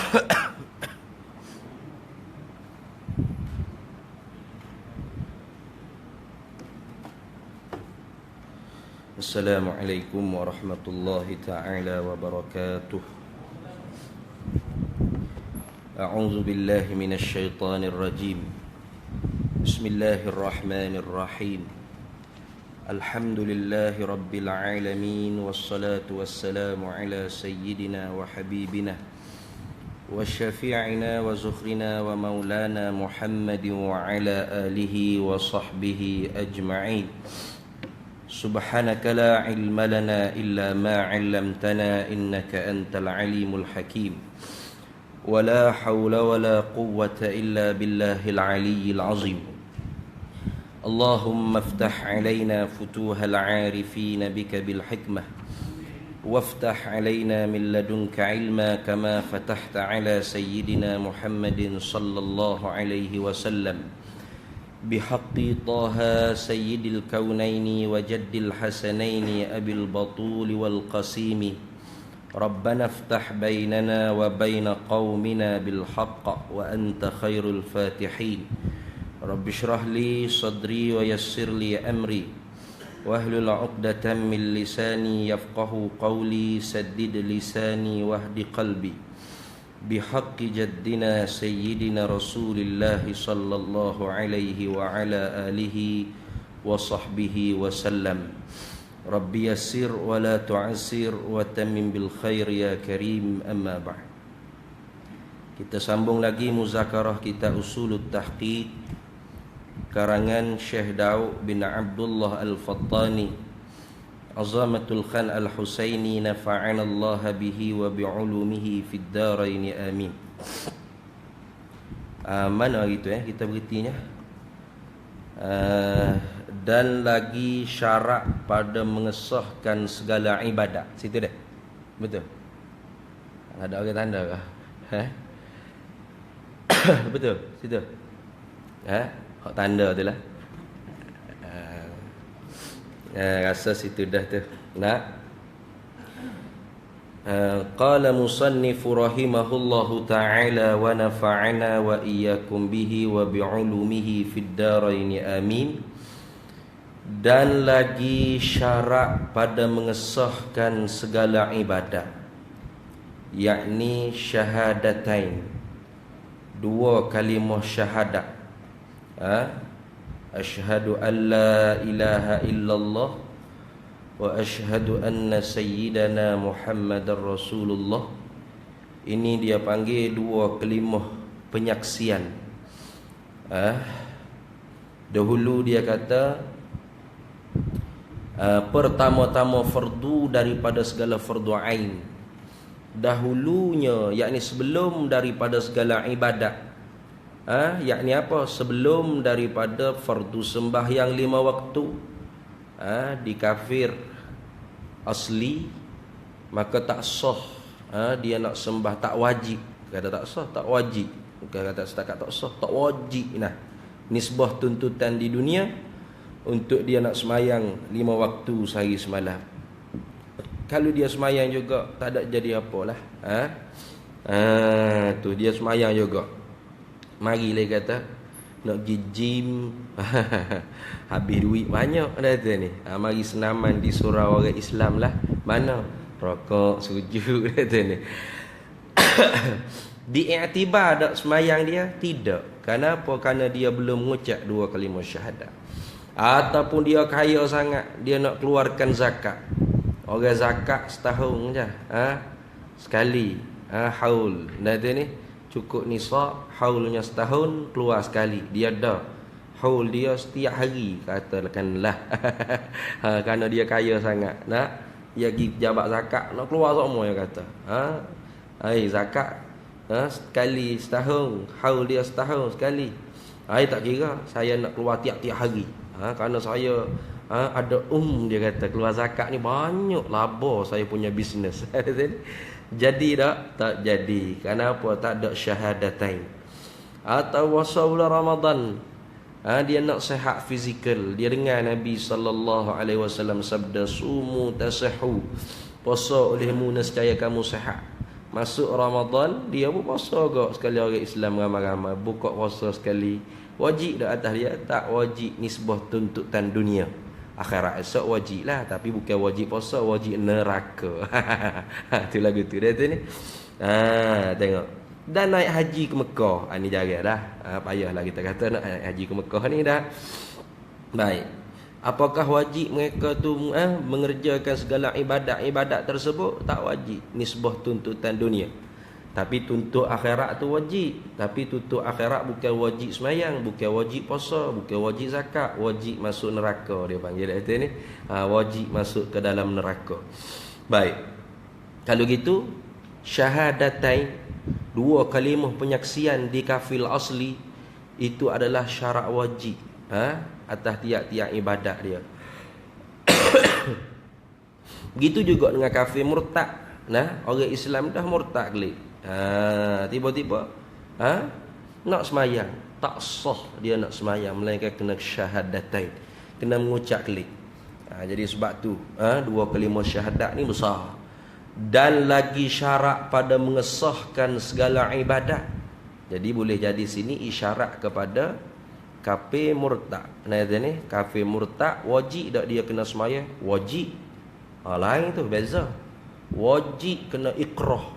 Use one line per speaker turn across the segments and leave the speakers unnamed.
Assalamualaikum warahmatullahi ta'ala wabarakatuh. A'udzu billahi minasy syaithanir rajim. Bismillahirrahmanirrahim. Alhamdulillahi rabbil alamin, wassalatu wassalamu ala sayyidina wa habibina wa syafi'ina wa zukhrina wa maulana Muhammadin wa ala alihi wa sahbihi ajma'in. Subhanaka la ilma lana illa ma 'allamtana innaka antal alimul hakim. Wa la hawla wa la quwwata illa billahil aliyyil azim. Allahumma iftah 'alaina futuhal 'arifin bika bil hikmah waftah 'alaina min ladunka 'ilma kama fatahta 'ala sayyidina Muhammadin sallallahu alaihi wasallam. بحق طه سيد الكونين وجد الحسنين أبي البطول والقسيم ربنا افتح بيننا وبين قومنا بالحق وأنت خير الفاتحين رب اشرح لي صدري ويسر لي أمري واحلل عقدة من لساني يفقه قولي سدد لساني واهد قلبي بحق جدنا سيدنا رسول الله صلى الله عليه وعلى آله وصحبه وسلم رب يسر ولا تعسر وتمم بالخير يا كريم أما بعد. Kita sambung lagi muzakarah kita Usulut Tahqiq karangan Syekh Daud bin Abdullah Al-Fattani Azamatul Khan Al-Husaini, nafa'ana Allah bihi wa bi'ulumihi fid darain amin. Mana gitu kita berhentinya. Dan lagi syarat pada mengesahkan segala ibadat. Situ dah. Betul. Ada orang tanda kah? Betul, situ. Hak tanda tu lah. Rasa situ dah tu. Nak. Qala musannifu rahimahullahu ta'ala wa nafa'ana wa iyyakum bihi wa bi'ulumihi fid darain amin. Dan lagi syarat pada mengesahkan segala ibadat, yakni syahadatain, dua kalimah syahadat. Asyhadu an la ilaha illallah wa asyhadu anna sayyidana Muhammadar Rasulullah. Ini dia panggil dua kalimah penyaksian. Dahulu dia kata pertama-tama fardu daripada segala fardu ain. Dahulunya, yakni sebelum daripada segala ibadat. Yakni apa? Sebelum daripada fardu sembahyang 5 waktu, di kafir asli, maka tak sah. Dia nak sembah tak wajib. Kata tak sah, tak wajib. Bukan kata setakat tak sah, tak wajib. Nah, nisbah tuntutan di dunia untuk dia nak semayang 5 waktu sehari semalam. Kalau dia semayang juga tak ada jadi apalah. Tu dia semayang juga. Mari lah kata nak pergi gym. Habis duit banyak dah tu ni. Mari senaman di surau orang Islam lah. Mana? Rokok, sujud dah tu ni. Diiktibar tak semayang dia? Tidak. Kenapa? Kerana dia belum mengucap dua kalimah syahadat. Ataupun dia kaya sangat, dia nak keluarkan zakat. Orang zakat setahun je. Sekali. Haul. Dah tu ni. Cukup nisab, haulnya setahun, keluar sekali. Dia dah haul dia setiap hari, katakanlah. Kerana dia kaya sangat. Nak dia pergi jabat zakat, nak keluar semua dia kata. Zakat sekali setahun, haul dia setahun sekali. Tak kira, saya nak keluar tiap-tiap hari. Kerana saya ada dia kata keluar zakat ni banyak laba saya punya bisnes. Jadi tak jadi. Kenapa? Tak ada syahadatain. Atau wasaula Ramadan, dia nak sihat fizikal. Dia dengar Nabi sallallahu alaihi wasallam sabda, sumu tasahhu, puasa olehmu nescaya kamu sihat. Masuk Ramadan, dia pun puasa kok. Sekali orang Islam ramai-ramai buka puasa sekali. Wajib dah atas dia? Tak wajib nisbah tuntutan dunia. Akhirat esok wajib lah. Tapi bukan wajib puasa, wajib neraka. Tu lagu tu dia tu ni. Tengok. Dan naik haji ke Mekah. Ni jarang dah. Payahlah kita kata nak naik haji ke Mekah ni dah. Baik. Apakah wajib mereka tu mengerjakan segala ibadat tersebut? Tak wajib. Nisbah tuntutan dunia. Tapi tuntut akhirat tu wajib. Tapi tuntut akhirat bukan wajib semayang, bukan wajib puasa, bukan wajib zakat, wajib masuk neraka dia panggil itu ni. Wajib masuk ke dalam neraka. Baik. Kalau gitu, syahadatain, dua kalimah penyaksian di kafil asli itu adalah syarat wajib. Atas tiap-tiap ibadat dia. Begitu juga dengan kafir murtad. Orang Islam dah murtad klik. Tiba-tiba nak semayang, tak sah dia nak semayang, melainkan kena syahadatain, kena mengucap klik. Jadi sebab tu dua kalimah syahadat ni besar. Dan lagi syarat pada mengesahkan segala ibadat. Jadi boleh jadi sini isyarat kepada kafir murtad. Ni kafir murtad wajib tak dia kena semayang? Wajib. Lain tu beza. Wajib kena ikrah,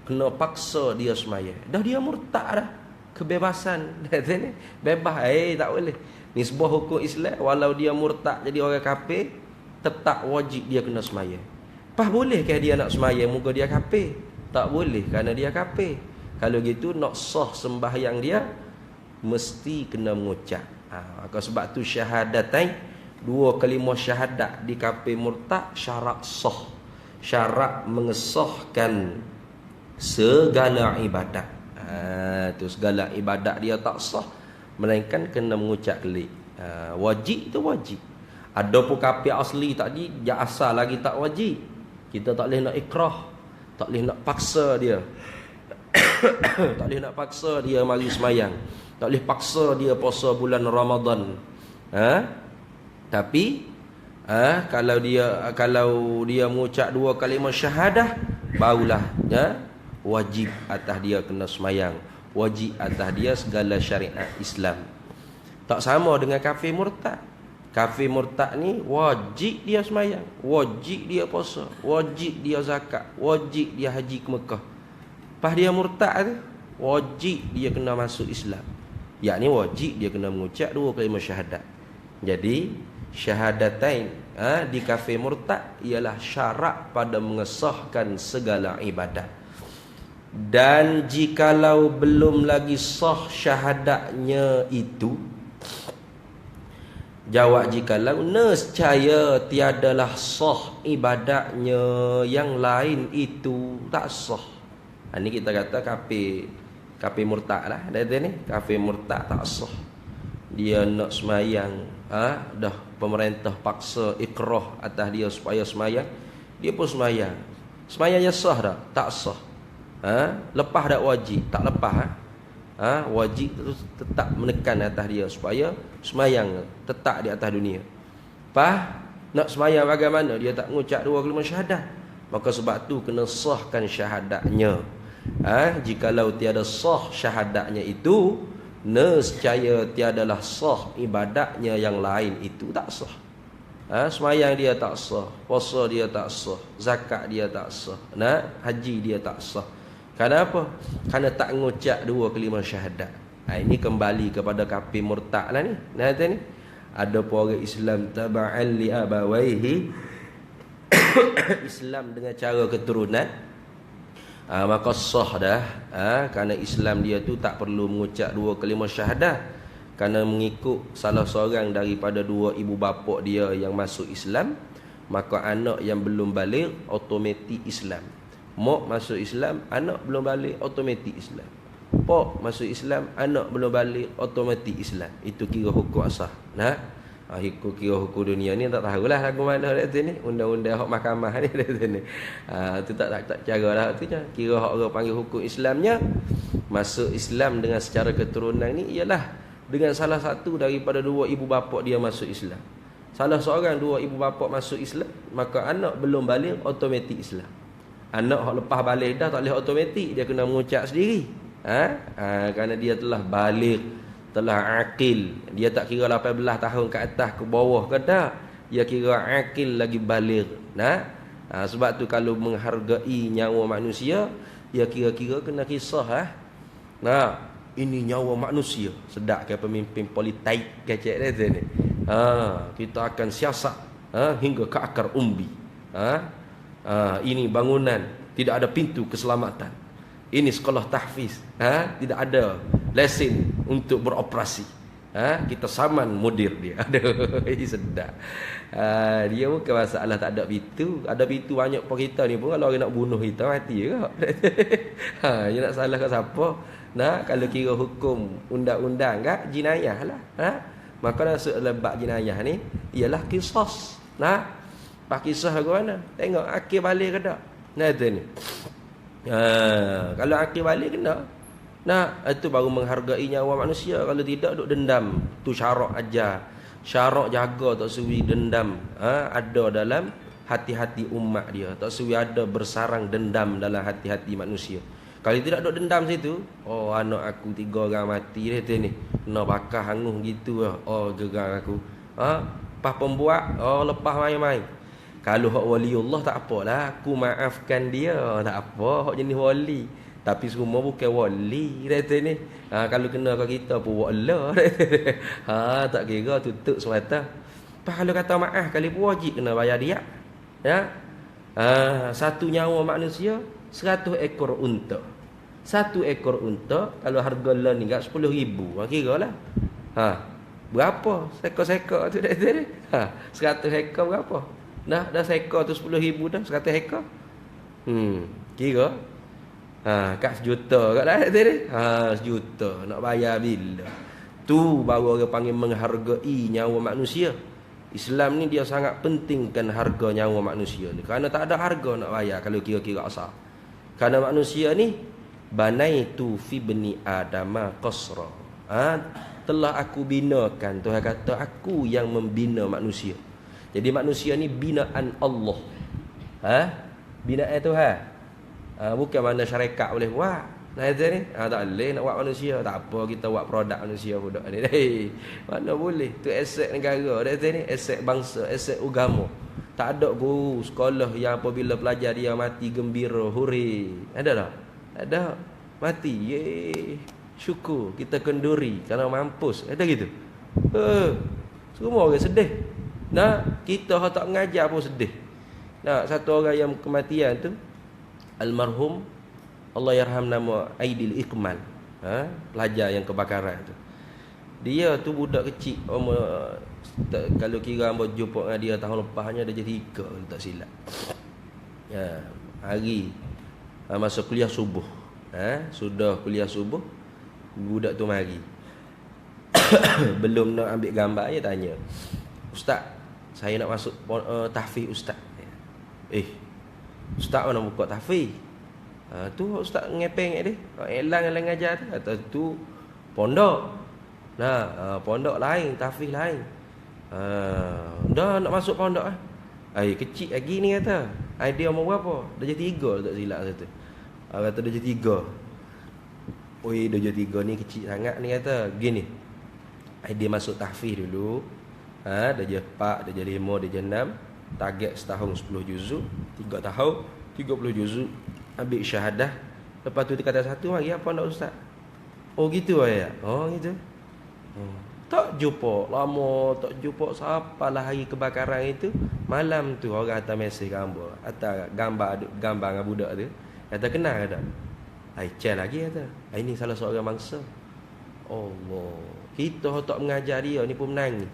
kena paksa dia semayang. Dah dia murtad dah. Kebebasan. Ni bebas. Tak boleh. Nisbah hukum Islam, walau dia murtad jadi orang kafir, tetap wajib dia kena semayang. Bolehkah dia nak semayang muka dia kafir? Tak boleh kerana dia kafir. Kalau gitu nak sah sembahyang dia mesti kena mengucap. Maka sebab tu syahadatain, dua kalimah syahadat di kafir murtad syarat sah. Syarat mengesahkan segala ibadat. Tu segala ibadat dia tak sah melainkan kena mengucap klik. Wajib tu wajib. Ada pun kafir asli tadi dia asal lagi tak wajib. Kita tak boleh nak ikrah, tak boleh nak paksa dia. Tak boleh nak paksa dia mari semayang, tak boleh paksa dia puasa bulan Ramadan. Tapi kalau dia mengucap dua kalimah syahadah, barulah wajib atas dia kena semayang, wajib atas dia segala syariat Islam. Tak sama dengan kafir murtad. Kafir murtad ni wajib dia semayang, wajib dia puasa, wajib dia zakat, wajib dia haji ke Mekah. Pas dia murtad tu, wajib dia kena masuk Islam. Yakni wajib dia kena mengucap dua kalimah syahadat. Jadi syahadatain di kafir murtad ialah syarat pada mengesahkan segala ibadat. Dan jikalau belum lagi sah syahadatnya itu, jawab jikalau nescaya tiadalah sah ibadatnya yang lain itu tak sah. Ini kita kata kafir murtad lah. Dia ni kafir murtad tak sah. Dia nak semayang, dah pemerintah paksa ikrah atas dia supaya semayang, dia pun semayang. Semayangnya sah dah? Tak sah. Lepas dak wajib? Tak lepas. Wajib tetap menekan atas dia supaya semayang tetap di atas dunia. Nak semayang bagaimana? Dia tak mengucap dua kalimah syahadat. Maka sebab tu kena sahkan syahadatnya. Jikalau tiada sah syahadatnya itu, nescaya tiadalah sah ibadatnya yang lain itu tak sah. Semayang dia tak sah, puasa dia tak sah, zakat dia tak sah, haji dia tak sah. Kenapa? Kerana tak mengucap dua kalimah syahadat. Ini kembali kepada kafir murtad lah ni. Ni ada pun orang Islam taba'an li abawaihi, Islam dengan cara keturunan, maka sah dah. Kerana Islam dia tu tak perlu mengucap dua kalimah syahadah, kerana mengikut salah seorang daripada dua ibu bapa dia yang masuk Islam, maka anak yang belum balik automatik Islam. Mak masuk Islam, anak belum balik automatik Islam. Pak masuk Islam, anak belum balik automatik Islam. Itu kira hukum asal. Kira hukum dunia ni tak tahulah lagu mana dia tu ni. Undang-undang hak mahkamah ni dia tu ni. Tu tak cara lah tu je. Kira hak orang panggil hukum Islamnya, masuk Islam dengan secara keturunan ni ialah dengan salah satu daripada dua ibu bapa dia masuk Islam. Salah seorang dua ibu bapa masuk Islam, maka anak belum balik automatik Islam. Anak hak lepas balik dah tak boleh automatik, dia kena mengucap sendiri. Kerana dia telah balik, telah akil. Dia tak kira 18 tahun ke atas ke bawah ke tak. Dia kira akil lagi balik. Sebab tu kalau menghargai nyawa manusia, dia kira-kira kena kisah. Ini nyawa manusia. Sedap ke pemimpin politik kecek dia ni. Kita akan siasat hingga ke akar umbi. Ini bangunan, tidak ada pintu keselamatan. Ini sekolah tahfiz, tidak ada lesen untuk beroperasi. Kita saman mudir dia. Aduh, sedap. Dia bukan masalah tak ada pintu. Ada pintu banyak pun kita ni pun, kalau orang nak bunuh kita mati juga. Dia nak salah kat siapa? Kalau kira hukum undang-undang kan jinayah lah. Maka dalam bab jinayah ni ialah qisas. Pak kisah ke mana? Tengok akil balik ke tak? Itu ni. Kalau akil balik kena. Itu baru menghargai nyawa manusia. Kalau tidak duk dendam. Tu syarak ajar. Syarak jaga tak suwi dendam. Ada dalam hati-hati umat dia. Tak suwi ada bersarang dendam dalam hati-hati manusia. Kalau tidak duk dendam situ, anak aku 3 orang mati dia ni. Kena bakar hangus gitu lah. Gegang aku. Pas pembuat, lepas main-main. Kalau hak waliullah tak apalah, aku maafkan dia, tak apa, hak jenis wali. Tapi semua bukan wali kata ni. Kalau kena ke kita pun wala. Tak kira tutup semata. Pas kalau kata maaf kali pun wajib kena bayar dia. Satu nyawa manusia 100 ekor unta. 1 ekor unta kalau harga lah ni kat 10,000. Kira lah. Berapa sekor-sekor tu dah ni? 100 ekor berapa? Dah sekor tu 10,000 dah, 100 ekor. Kira kat 1 juta kat dah ni. 1 juta nak bayar bila? Tu baru orang panggil menghargai nyawa manusia. Islam ni dia sangat pentingkan harga nyawa manusia ni. Kerana tak ada harga nak bayar kalau kira-kira asal. Kerana manusia ni banaitu fi bani adama qasra. Telah aku binakan. Tuhan kata aku yang membina manusia. Jadi manusia ni binaan Allah. Binaan Tuhan. Bukan mana syarikat boleh buat. Ni tak boleh nak buat manusia. Tak apa kita buat produk manusia budak ni. Mana boleh. Tu aset negara ni, aset bangsa, aset agama. Tak ada guru sekolah yang apabila pelajar dia mati gembira, huri. Ada tak? Ada. Mati. Yeay. Syukur kita kenduri kerana mampus. Ada gitu. Semua orang sedih. Kita tak mengajar pun sedih. Satu orang yang kematian tu almarhum Allah yarham nama Aidil Iqmal. Pelajar yang kebakaran tu. Dia tu budak kecil kalau kira hamba jumpa dengan dia tahun lepasnya dia jadi 3 kalau tak silap. Hari masa kuliah subuh. Sudah kuliah subuh budak tu mari. Belum nak ambil gambar dia tanya, "Ustaz, saya nak masuk tahfiz ustaz." Ustaz mana buka tahfiz? Tu ustaz ngepeng dia. Elang ngajar tu. Kata tu pondok. Pondok lain, tahfiz lain. Dah nak masuk pondok kecil lagi ni kata. Dia umur berapa? Dah jadi 3 tak silap kata. Kata dah jadi 3. Dah jadi 3 ni kecil sangat ni kata. Gini. Dia masuk tahfiz dulu. Dah jadi 4, dah jadi 5, dah jadi 6. Target setahun 10 juzuk, 3 tahun 30 juzuk. Ambil syahadah. Lepas tu dia kata satu, mari apa nak ustaz? Gitu ya. Gitu. Tak jumpa lama, tak jumpa siapalah hari kebakaran itu. Malam tu orang hantar mesej gambar. Hantar gambar dengan budak tu. Kata kenal ke tak? Cel lagi kata. Ini salah seorang bangsa. Allah. Kita tak mengajar dia ni pun menangis.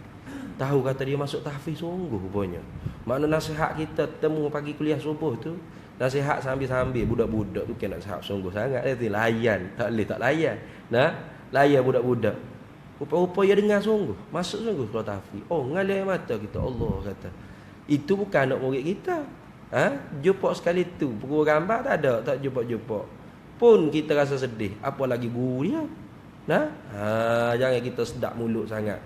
Tahu kata dia masuk tahfiz sungguh rupanya. Makna nasihat kita temu pagi kuliah subuh tu, nasihat sambil-sambil budak-budak tu kan nasihat sungguh sangat dia layan, tak boleh tak layan. Layan budak-budak. Rupa-rupa dia dengar sungguh, masuk sungguh kalau tahfiz. Ngalir mata kita, Allah kata. Itu bukan anak murid kita. Jumpa sekali tu, pukul gambar tak ada, tak jumpa-jumpa. Pun kita rasa sedih, apa lagi guru dia. Jangan kita sedap mulut sangat.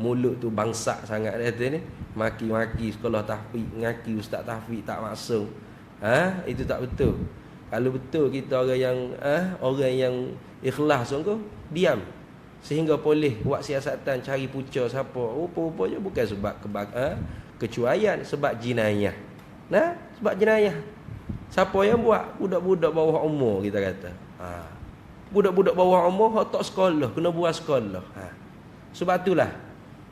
Mulut tu bangsa sangat dia ni. Maki-maki sekolah tahfiz, ngaki ustaz tahfiz tak masuk. Itu tak betul. Kalau betul kita orang yang ikhlas sungguh, diam. Sehingga boleh buat siasatan cari punca siapa. Rupa-rupanya bukan sebab kecuaian, sebab jinayah. Sebab jinayah. Siapa yang buat? Budak-budak bawah umur kita kata. Budak-budak bawah umur hak tak sekolah, kena buat sekolah. Sebab itulah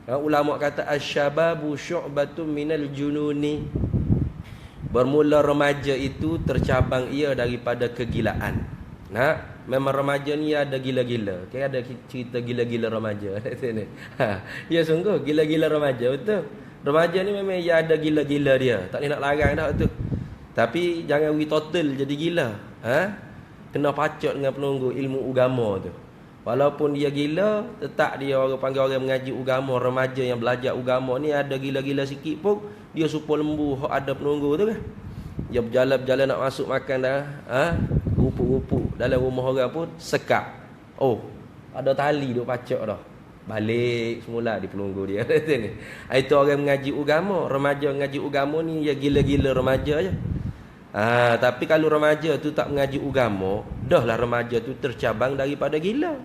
ulama kata asy-syababu syu'batun minal jununi. Bermula remaja itu tercabang ia daripada kegilaan. Memang remaja ni ada gila-gila. Ada cerita gila-gila remaja. Ya sungguh gila-gila remaja, betul. Remaja ni memang ia ada gila-gila dia. Tak boleh nak larang dah tu. Tapi jangan we total jadi gila. Kena pacak dengan penunggu ilmu agama tu. Walaupun dia gila, tetap dia orang panggil orang mengaji agama, remaja yang belajar agama ni ada gila-gila sikit pun dia super lembu hak ada penunggu tu kan. Dia berjalan-jalan nak masuk makan dah, rupu-rupu dalam rumah orang pun sekap. Ada tali duk pacak dah. Balik semula di penunggu dia. Itu orang mengaji agama, remaja mengaji agama ni dia gila-gila remaja je. Tapi kalau remaja tu tak mengaji agama, dah lah remaja tu tercabang daripada gila.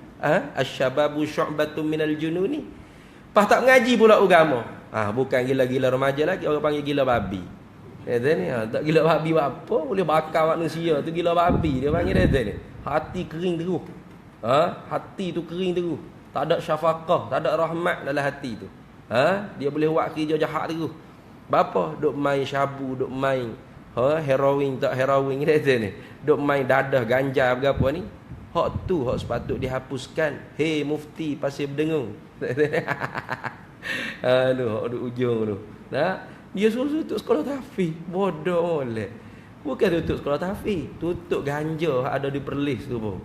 Asy-syababu syu'batun minal jununi. Pas tak mengaji pula agama. Bukan gila-gila remaja lagi, orang panggil gila babi. Tak gila babi buat apa? Boleh bakar manusia tu gila babi dia panggil ni. Hati kering terus. Hati tu kering terus. Tak ada syafaqah, tak ada rahmat dalam hati tu. Dia boleh buat kerja jahat terus. Bapa duk main syabu, duk main heroin tak heroin ni. Duk main dadah ganja berapa ni. Hak tu hak sepatut dihapuskan. Hei mufti Pasir Berdengung. Hak duk ujung tu. Dia suruh tutup sekolah tahfiz. Bodoh molek. Bukan tutup sekolah tahfiz, tutup ganja ada di Perlis tu pun.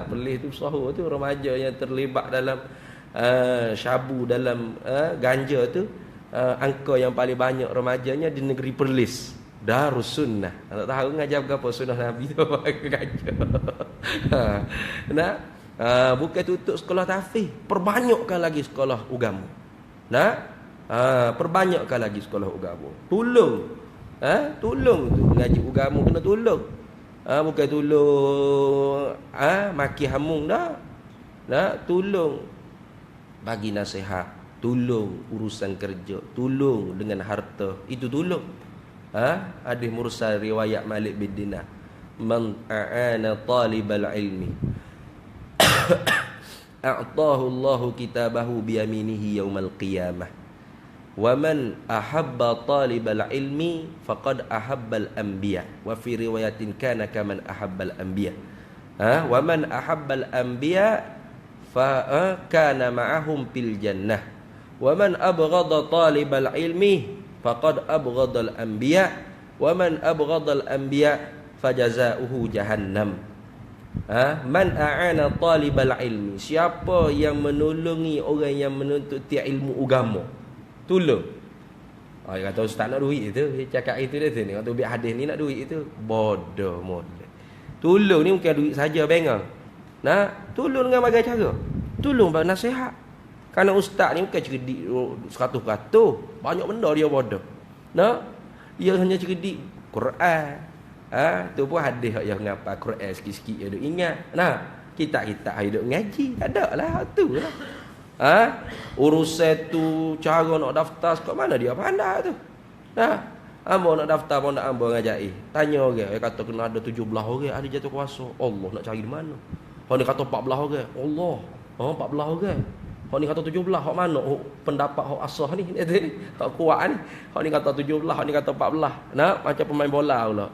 Perlis tu sahur tu remaja yang terlibat dalam syabu, dalam ganja tu. Angka yang paling banyak remajanya di negeri Perlis. Darus Sunnah. Tak tahu ngajar apa sunnah Nabi tu pakai ganja. Bukan tutup sekolah tahfiz, perbanyakkan lagi sekolah agama. Perbanyakkan lagi sekolah agama. Tolong tu ngaji agama kena tolong. Bukan tolong maki hamung dah. Tolong bagi nasihat, tolong urusan kerja, tolong dengan harta, itu tolong. Hadis mursal riwayat Malik bin Dinar, man a'ana talibal ilmi a'tahu Allahu kitabahu biyaminihi yaumal qiyamah. Wa man ahabba talibal ilmi faqad ahabbal anbiya. Wa fi riwayatin kana kaman ahabbal anbiya. Wa man ahabbal anbiya fa kana ma'ahum fil jannah. Wa man abghadha talibal ilmi faqad abghadal anbiya. Wa man abghadal anbiya fajazaohu jahannam. Man a'ana talibal ilmi, siapa yang menolongi orang yang menuntut ilmu agama, tolong. Dia kata ustaz nak duit itu, dia cakap itu dia tu ni. Kata biar hadis ni nak duit itu. Bodoh model. Tolong ni bukan duit saja bengang. Tolong dengan berbagai cara. Tolong bagi nasihat. Kerana ustaz ni bukan cerdik 100%. Banyak benda dia bodoh. Dia hanya cerdik Quran. Tu pun hadis yang ngapa Quran sikit-sikit dia duk ingat. Kita hidup ngaji, tak ada lah tu lah. Urusan tu cara nak daftar kat mana dia pandai tu. Ambo nak daftar pun nak ambo ngajai. Tanya orang, dia kata kena ada 17 orang ahli jatuh kuasa. Allah nak cari di mana? Hak ni kata 14 orang. Allah. 14 orang. Hak ni kata 17, hak mana pendapat hak asah ni? Hak kuat ni. Hak ni kata 17, hak ni kata 14. Macam pemain bola pula.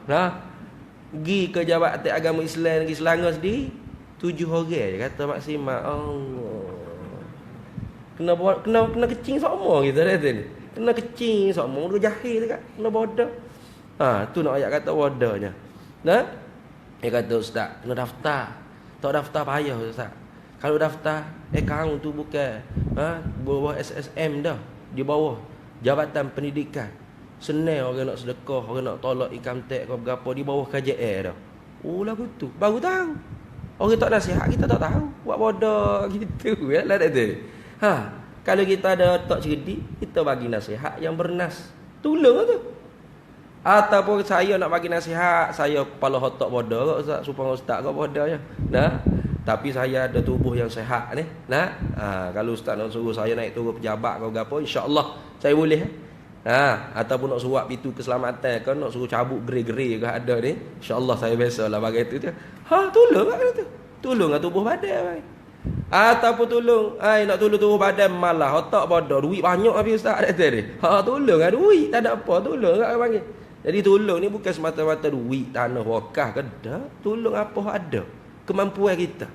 Pergi ke Jabatan Agama Islam negeri Selangor sendiri 7 orang je kata maksimal. Allah. Kena kecing sama kita ni. Kena kecing sama, dia jahil dekat. Kena bodoh. Tu nak ayat kata bodohnya. Dia kata ustaz, kena daftar. Tak daftar payah ustaz. Kalau daftar akaun tu bukan bawah SSM dah, di bawah Jabatan Pendidikan. Senang orang nak sedekah, orang nak tolak income tax ke berapa di bawah KJR dah. Lagu tu baru tahu. Orang tak nasihat kita tak tahu. Buat bodoh gitu ya lah tu. Kalau kita ada tak cerdik, kita bagi nasihat yang bernas. Tolong tu. Ataupun saya nak bagi nasihat, saya kepala otak bodoh ustaz, supaya ustaz kau bodoh je. Nah, tapi saya ada tubuh yang sehat ni. Nah, kalau ustaz nak suruh saya naik turun pejabat kau gapo, insya-Allah saya boleh. Ataupun nak suruh pintu keselamatan ke, nak suruh cabut gerai-gerai ke ada ni, insya-Allah saya biasalah bagi tu. Tolong kat tu. Tolong kat tubuh badan. Ataupun tolong, nak tolong tubuh badan malah otak bodoh, duit banyak habis ustaz kata dia. Tolong kat duit, tak ada apa, tolong kat panggil. Jadi tolong ni bukan semata-mata duit, tanah, wakaf ke dah. Tolong apa ada kemampuan kita.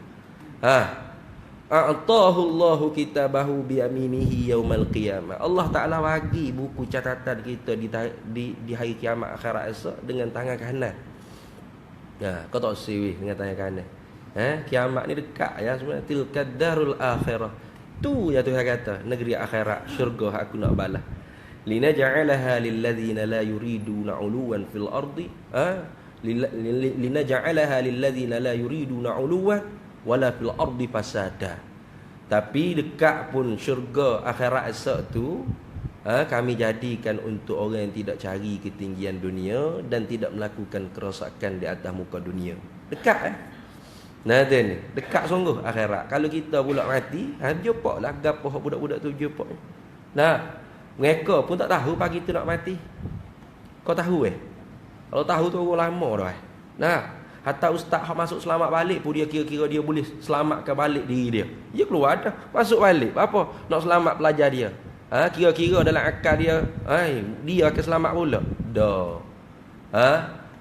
A'tahu Allahu kitabahu bi yaminihi yaumal qiyamah. Allah Taala bagi buku catatan kita di hari kiamat akhirat esok dengan tangan kanan. Kau tak siwih dengan tangan kanan. Kiamat ni dekat ya sebenarnya. Tilkad darul akhirah. Tu ya Tuhan kata, negeri akhirat, syurga aku nak balas. Linaj'alaha lilladzina la yuriduna 'uluwan fil ardi linaj'alaha lilladzina la yuriduna 'uluwan wala fil ardi fasada. Tapi dekat pun syurga akhirat esok tu kami jadikan untuk orang yang tidak cari ketinggian dunia dan tidak melakukan kerosakan di atas muka dunia. Dekat Nah ni dekat sungguh akhirat. Kalau kita pula mati, jumpa lah gapo budak-budak tu jumpa. Mereka pun tak tahu pagi tu nak mati. Kau tahu Kalau tahu tu orang lama dah. Hatta ustaz masuk selamat balik pun dia kira-kira dia boleh selamatkan balik diri dia. Dia keluar dah, masuk balik. Apa? Nak selamat pelajar dia. Kira-kira dalam akal dia, dia akan selamat pula. Dah.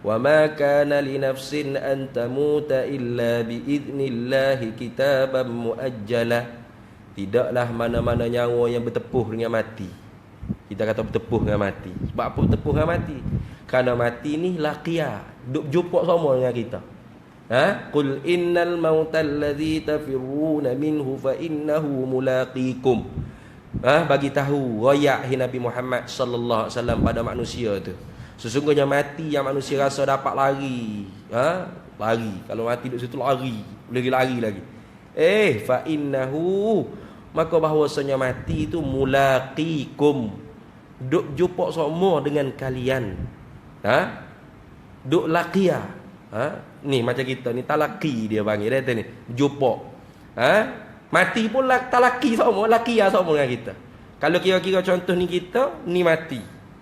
Wa ma kana li nafsin an tamuta illa bi idnillahi kitaban muajjala. Tidaklah mana-mana nyawa yang bertepuh dengan mati. Kita kata bertepuh dengan mati. Sebab apa bertepuh dengan mati? Kerana mati ni laqiya, duk jumpa sama dengan kita. Qul innal mautal ladzi tafirruna minhu fa innahu mulaqikum. Bagi tahu royak Nabi Muhammad sallallahu alaihi wasallam pada manusia tu. Sesungguhnya mati yang manusia rasa dapat lari. Lari. Kalau mati duduk situ lari. Boleh lari lagi. Fa innahu, maka bahawasanya mati itu mulaqikum. Duk jumpa semua dengan kalian. Duk laqiya. Ni macam kita ni talaki dia panggil dia ni. Jumpa. Mati pun talaki semua, laqiya semua dengan kita. Kalau kira-kira contoh ni kita, ni mati.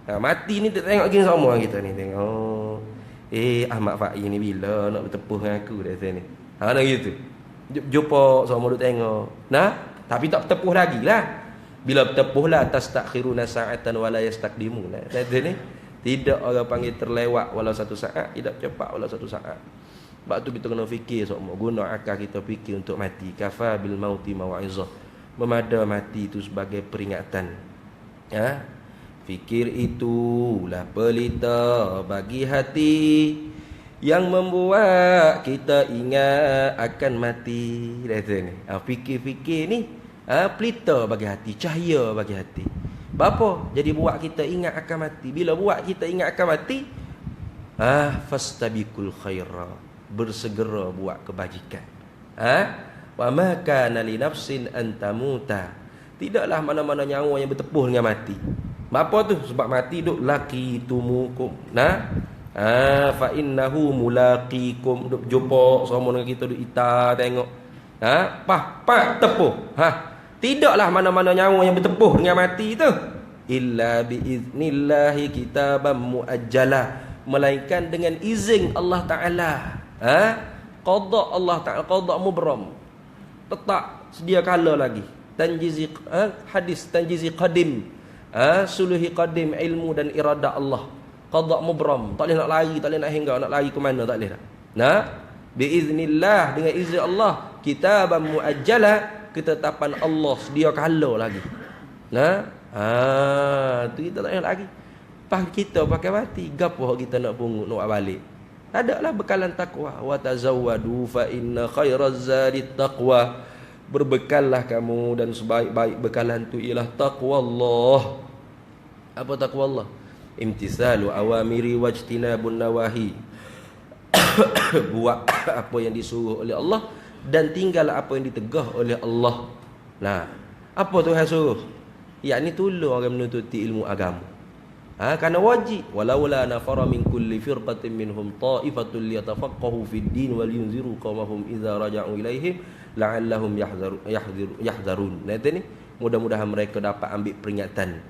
Mati ni tengok gini semua kita ni tengok. Ahmad Faiz ni bila nak bertepuh dengan aku dia kata ni. Nak gitu. Jumpa semua duk tengok. Tapi tak bertepuh lagi lah. Bila bertepuh lah tastakhiruna sa'atan wala yastaqdimuna. Kata ni tidak orang panggil terlewat walau satu saat, tidak cepat walau satu saat. Sebab tu kita kena fikir semua, guna akal kita fikir untuk mati. Kafa bil mauti mau'izah. Memada mati itu sebagai peringatan. Fikir itulah pelita bagi hati yang membuat kita ingat akan mati. Fikir-fikir ni pelita bagi hati, cahaya bagi hati. Apa? Jadi buat kita ingat akan mati. Bila buat kita ingat akan mati, fastabiqul khaira, bersegera buat kebajikan. Wa ma kana li nafsin an tamuta. Tidaklah mana-mana nyawa yang bertepuh dengan mati. Apa tu? Sebab mati duk laki tumukum. Fa innahu mulaqikum, duk jumpa sama dengan kita duk ita tengok. Tepuh. Tidaklah mana-mana nyawa yang bertepuh dengan mati tu illa biiznillahi kitaban muajjala, melainkan dengan izin Allah Taala. Qada Allah Taala, qada mubram. Tetap sedia kala lagi. Tanjizi hadis tanjizi qadim. Suluhi qadim, ilmu dan irada Allah. Qada mubram. Tak boleh nak lari, tak boleh nak hingga, nak lari ke mana tak boleh dah. Biiznillah, dengan izin Allah, kitaban muajjala, ketetapan Allah sedia kala lagi. Tu kita tak payah lagi. Kita pakai mati, gapo kita nak pungut nak balik. Adalah bekalan takwa. Wa tazawwadu fa inna khairaz zadi taqwa. Berbekallah kamu dan sebaik-baik bekalan tu ialah takwa Allah. Apa takwa Allah? Imtisalu awamiri wajtinabun nawahi. Buat apa yang disuruh oleh Allah dan tinggal apa yang ditegah oleh Allah. Apa Tuhan suruh? Yakni tolong orang menuntut ilmu agama. Karena wajib. Walaula nafara min kulli firqatin minhum ta'ifatun liyatafaqahu fid din wal yunziru qaumahum idza raja'u ilaihim la'allahum yahzarun. Nah itu ni, mudah-mudahan mereka dapat ambil peringatan.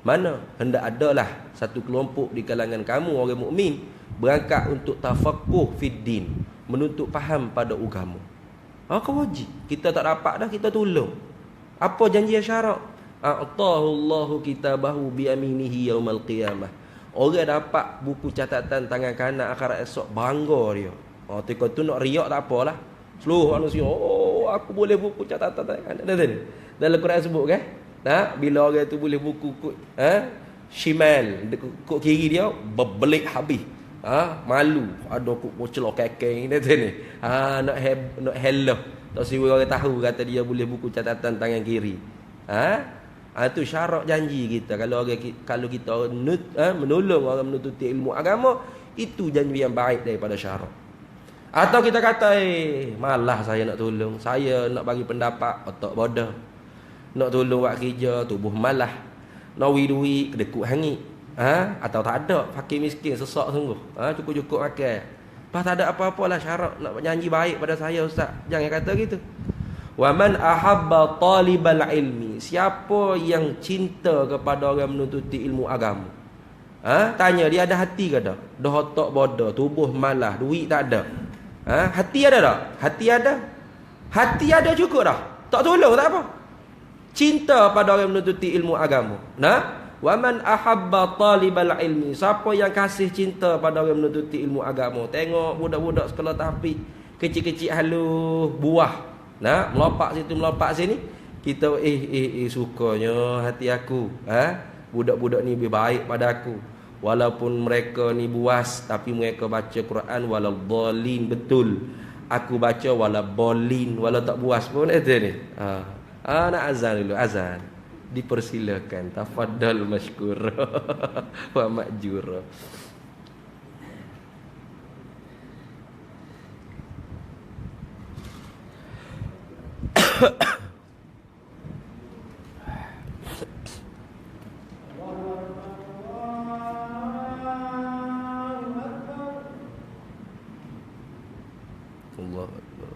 Mana hendak adalah satu kelompok di kalangan kamu orang mukmin berangkat untuk tafaqquh fid din, menuntut faham pada agama. Kau wajib. Kita tak dapat dah, kita tolong. Apa janji syarat? A'tahu Allahu kitabahu bi aminihi yaumal qiyamah. Orang dapat buku catatan tangan kanan akhirat esok, bangga dia. Tika tu nak riak tak apalah. Seluruh manusia, aku boleh buku catatan tangan kanan. Dalam Quran sebut kan? Bila orang tu boleh buku shimal, kok kiri dia berbelik habis. Malu, ada kok celok kekeng ni. Nak hello. Tak siapa orang tahu kata dia boleh buku catatan tangan kiri. Itu syarat janji kita. Kalau kita menolong orang menututi ilmu agama, itu janji yang baik daripada syarat. Atau kita kata, malah saya nak tolong, saya nak bagi pendapat, otak bodoh. Nak tolong buat kerja, tubuh malah. Nak duit, kedekut hangit. Atau tak ada, fakir miskin, sesak sungguh. Cukup-cukup makan. Lepas tak ada apa-apalah syarat nak janji baik pada saya, ustaz. Jangan kata gitu. Wa man ahabba talibal ilmi, siapa yang cinta kepada orang menuntuti ilmu agama. Tanya dia ada hati ke tak? Dah otak bodoh, tubuh malah, duit tak ada. Hati ada tak? Hati ada. Hati ada cukup dah. Tak tolong tak apa. Cinta pada orang menuntuti ilmu agama. Wa man ahabba talibal ilmi, siapa yang kasih cinta pada orang menututi ilmu agama. Tengok budak-budak sekolah tahfiz kecil-kecil halus buah. Melopak situ melopak sini. Kita sukanya hati aku. Budak-budak ni lebih baik pada aku. Walaupun mereka ni buas, tapi mereka baca Quran walau dhalin, betul. Aku baca walau bolin, walau tak buas pun itu ni. Nak azan dulu, azan. Dipersilakan, tafadhal mashkura wa ma'jura. Allah Akbar.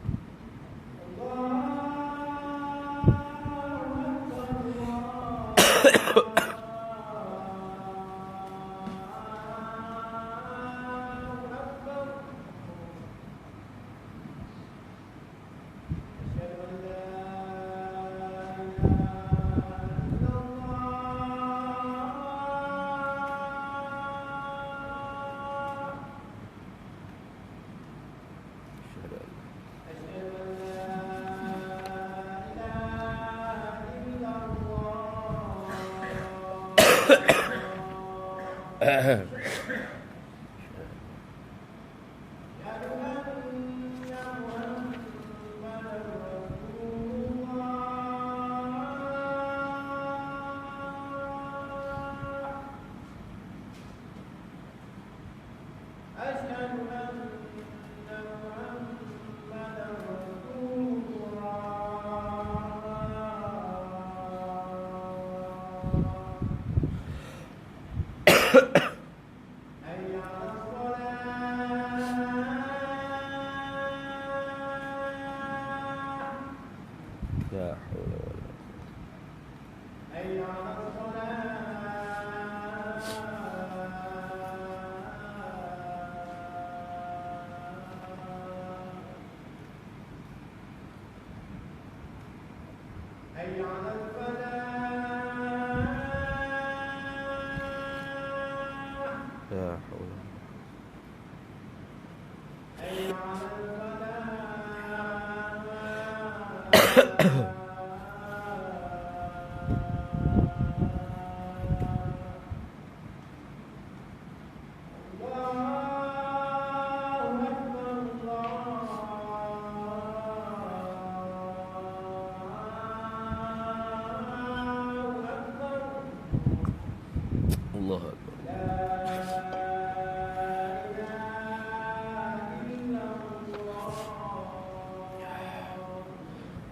Allah Akbar.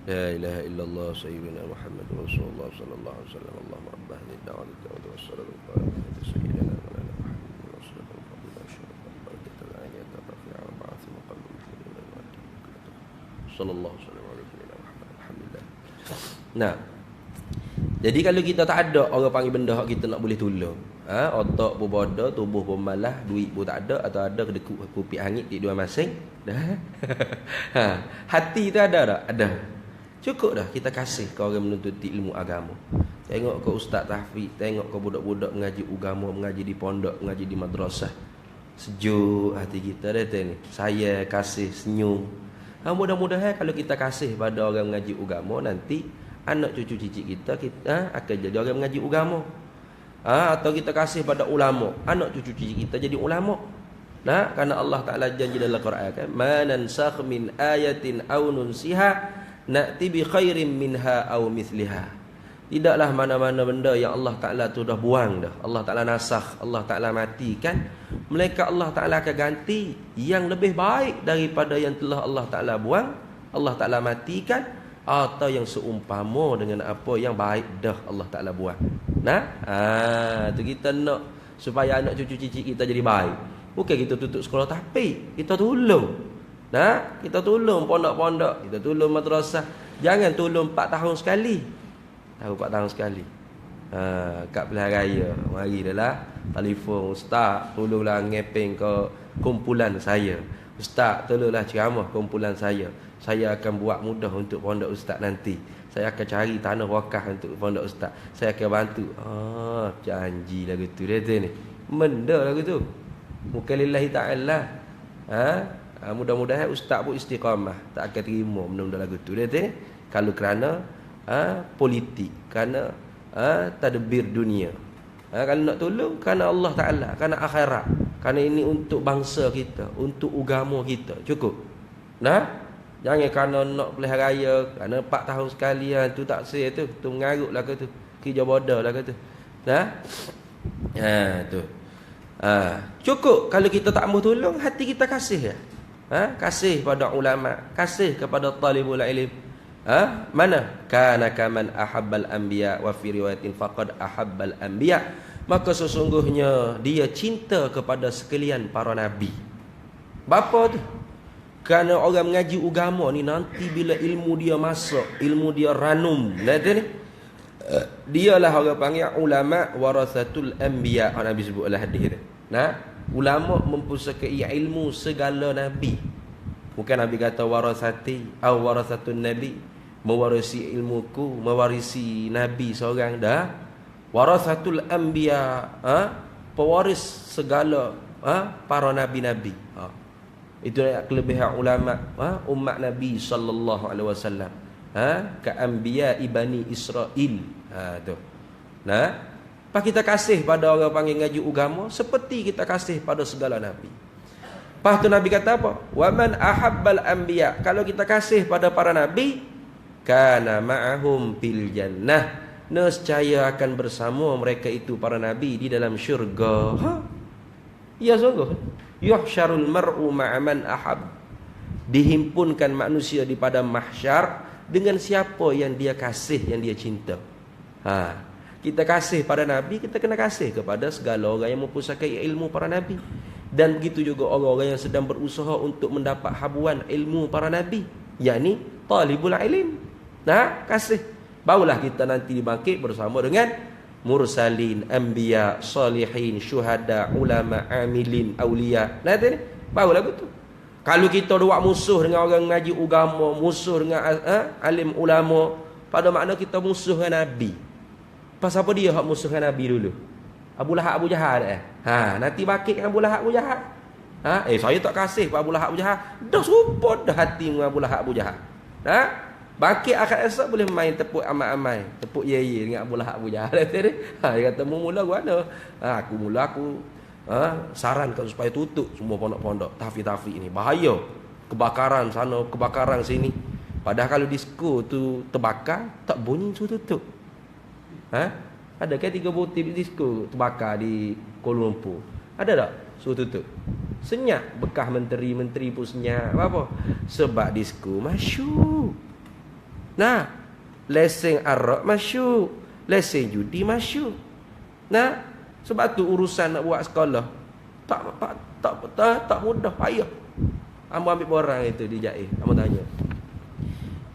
La ilaha illallah sayyidina Muhammad Rasulullah sallallahu alaihi wasallam. Allahumma rabb hadhihi ad-da'wati wa as-salatu wa sayyidina Muhammad Rasulullah sallallahu alaihi wasallam. Alhamdulillah. Nah, jadi kalau kita tak ada orang panggil benda hak kita nak boleh tolong, otak pun bodoh, tubuh pun malas, duit pun tak ada, atau ada kedekut kupik hangit di dua masing dah. Hati tu ada tak? Ada. Cukup dah kita kasih ke orang menuntut ilmu agama. Tengok ke ustaz tahfiz, tengok ke budak-budak mengaji agama, mengaji di pondok, mengaji di madrasah. Sejuk hati kita dah ni. Saya kasih senyum. Mudah-mudahan kalau kita kasih pada orang mengaji agama, nanti anak cucu cicit kita akan jadi orang mengaji agama. Atau kita kasih pada ulama, anak cucu cicit kita jadi ulama. Nah, karena Allah Taala janji dalam Quran kan, "Man nansakh min ayatin aw nunsiha na'ti bi khairin minha aw mithliha." Tidaklah mana-mana benda yang Allah Taala tu dah buang dah. Allah Taala nasakh, Allah Taala matikan, melainkan Allah Taala akan ganti yang lebih baik daripada yang telah Allah Taala buang, Allah Taala matikan, atau yang seumpama dengan apa yang baik dah Allah Taala buang. Nah, tu kita nak supaya anak cucu cicit kita jadi baik. Bukan kita tutup sekolah, tapi kita tolong. Nah, kita tolong pondok-pondok, kita tolong madrasah. Jangan tolong 4 tahun sekali. Tahu 4 tahun sekali. Kat pilihan raya, mari dah telefon, "Ustaz, tolonglah ngepeng ke kumpulan saya. Ustaz, tolonglah ceramah kumpulan saya. Saya akan buat mudah untuk pondok ustaz nanti. Saya akan cari tanah wakaf untuk pondok ustaz. Saya akan bantu." Janji lagu tu dia ni. Benda lagu tu. Bukan lillahi ta'ala. Mudah-mudahan ustaz pun istiqamah, tak akan terima benda-benda lagu tu dia ni. Kalau kerana politik, kerana tadbir dunia. Kalau nak tolong kerana Allah Ta'ala, kerana akhirat, kerana ini untuk bangsa kita, untuk agama kita. Cukup. Nah, jangan kerana nak pilihan raya, kerana 4 tahun sekali tu tak sih tu mengarut lah ke tu, kerja bodoh lah ke tu. Nah, tu. Cukup kalau kita tak mau tolong, hati kita kasih ya. Kasih pada ulama, kasih kepada talibul ilm. Mana? Kana kaman ahabbal anbiya wa fi riwayatin faqad ahabbal anbiya. Maka sesungguhnya dia cinta kepada sekalian para nabi. Bapa tu? Kerana orang mengaji agama ni nanti bila ilmu dia masuk, ilmu dia ranum, nanti ni dialah orang panggil ulama warasatul anbiya. Nabi sebutlah hadis dia. Nah, ulama mempusakai ilmu segala nabi. Bukan Nabi kata warasati atau warasatun nabi, mewarisi ilmuku, mewarisi nabi seorang dah. Warasatul anbiya, pewaris segala para nabi-nabi. Itu kelebihan ulama umat Nabi sallallahu alaihi wasallam. Ka anbiya ibani Israil. Tu. Nah, apa kita kasih pada orang panggil ngaji agama seperti kita kasih pada segala nabi. Lepas tu Nabi kata apa? Wa man ahabbal anbiya. Kalau kita kasih pada para nabi, kana ma'ahum fil jannah. Nescaya akan bersama mereka itu para nabi di dalam syurga. Ya sungguh. Yuhsyarul mar'u ma'aman ahab. Dihimpunkan manusia di pada mahsyar dengan siapa yang dia kasih, yang dia cinta. Kita kasih pada nabi, kita kena kasih kepada segala orang yang mempusakai ilmu para nabi. Dan begitu juga orang-orang yang sedang berusaha untuk mendapat habuan ilmu para nabi, yakni talibul ilm. Nah, kasih. Barulah kita nanti dibangkit bersama dengan mursalin, anbiya, salihin, syuhada, ulama, amilin, awliya. Nanti ni barulah betul. Kalau kita buat musuh dengan orang ngaji agama, musuh dengan alim ulama, pada makna kita musuh dengan nabi. Pasal apa dia hak musuh dengan nabi dulu? Abu Lahab, Abu Jahal nanti bakit dengan Abu Lahab, Abu Jahal. Saya tak kasih pada Abu Lahab, Abu Jahal. Dah support dah hati dengan Abu Lahab, Abu Jahal. Bakit akad esok boleh main tepuk amai-amai, tepuk ye-ye dengan Abu Lahab, Abu Jahal. Dia kata mula gua mana? Aku sarankan supaya tutup semua pondok-pondok tahfiz-tahfiz ini. Bahaya. Kebakaran sana, kebakaran sini. Padahal kalau disko tu terbakar, tak bunyi suruh tutup. Ada kan 3 butir disko terbakar di Kuala Lumpur? Ada tak? Suruh tutup. Senyap. Bekas menteri-menteri pun senyap. Apa? Sebab disko masyuk. Nah, lesen arak masyuk, lesen judi masyuk. Nah, sebab tu urusan nak buat sekolah tak mudah, payah. Hamba ambil borang itu di Jaih. Hamba tanya,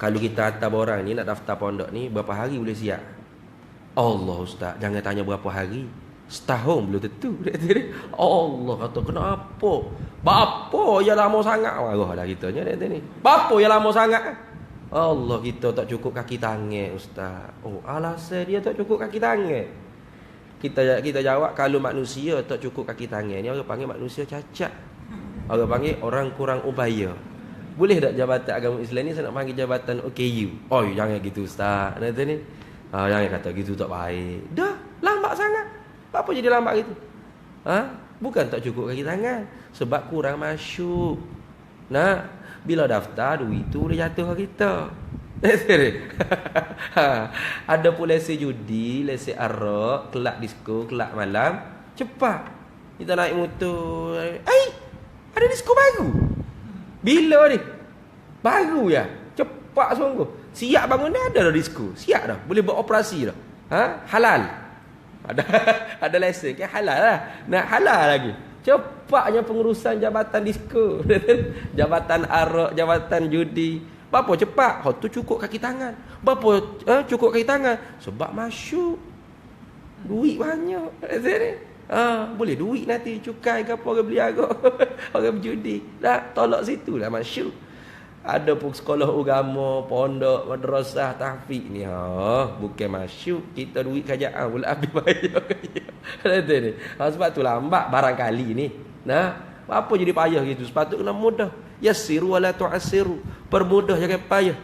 kalau kita hantar borang ni nak daftar pondok ni, berapa hari boleh siap? Allah Ustaz, jangan tanya berapa hari. Setahun belum tentu. Allah kata, kenapa? Bapa yang lama sangat. Marah dah kitanya ni. Bapa yang lama sangat. Allah, kita tak cukup kaki tangan Ustaz. Oh, alasan dia tak cukup kaki tangan. Kita jawab, kalau manusia tak cukup kaki tangan ni, orang panggil manusia cacat. Orang panggil orang kurang upaya. Boleh tak jabatan agama Islam ni saya nak panggil jabatan OKU? Oh, jangan gitu Ustaz. Nanti ni. Jangan kata gitu tak baik. Dah, lambat sangat. Apa jadi lambat gitu? Bukan tak cukup kaki tangan, sebab kurang masyuk. Nah, bila daftar duit tu boleh jatuh ke kita. Ada pun lesen judi, lesen arak, kelab disko, kelab malam. Cepat kita naik motor. Ada disko baru. Bila ni? Baru ya. Cepat sungguh. Siap bangun dah, ada dah disko. Siap dah. Boleh beroperasi dah. Halal. Ada lesen kan halal lah. Nak halal lagi. Cepatnya pengurusan jabatan disko. Jabatan arak, jabatan judi. Berapa cepat? Tu cukup kaki tangan. Berapa cukup kaki tangan? Sebab masyuk. Duit banyak. Boleh duit nanti cukai ke apa, orang beli arak. Orang berjudi. Dah tolak situ lah masyuk. Ada pun sekolah agama, pondok, madrasah, tahfiz ni. Bukan masyuk. Kita duit kerajaan pula habis bayar. Sebab tu lambat barangkali ni. Nah, apa jadi payah gitu? Sepatutnya kena mudah. Yassiru wala tu'assiru. Permudah jangan payah.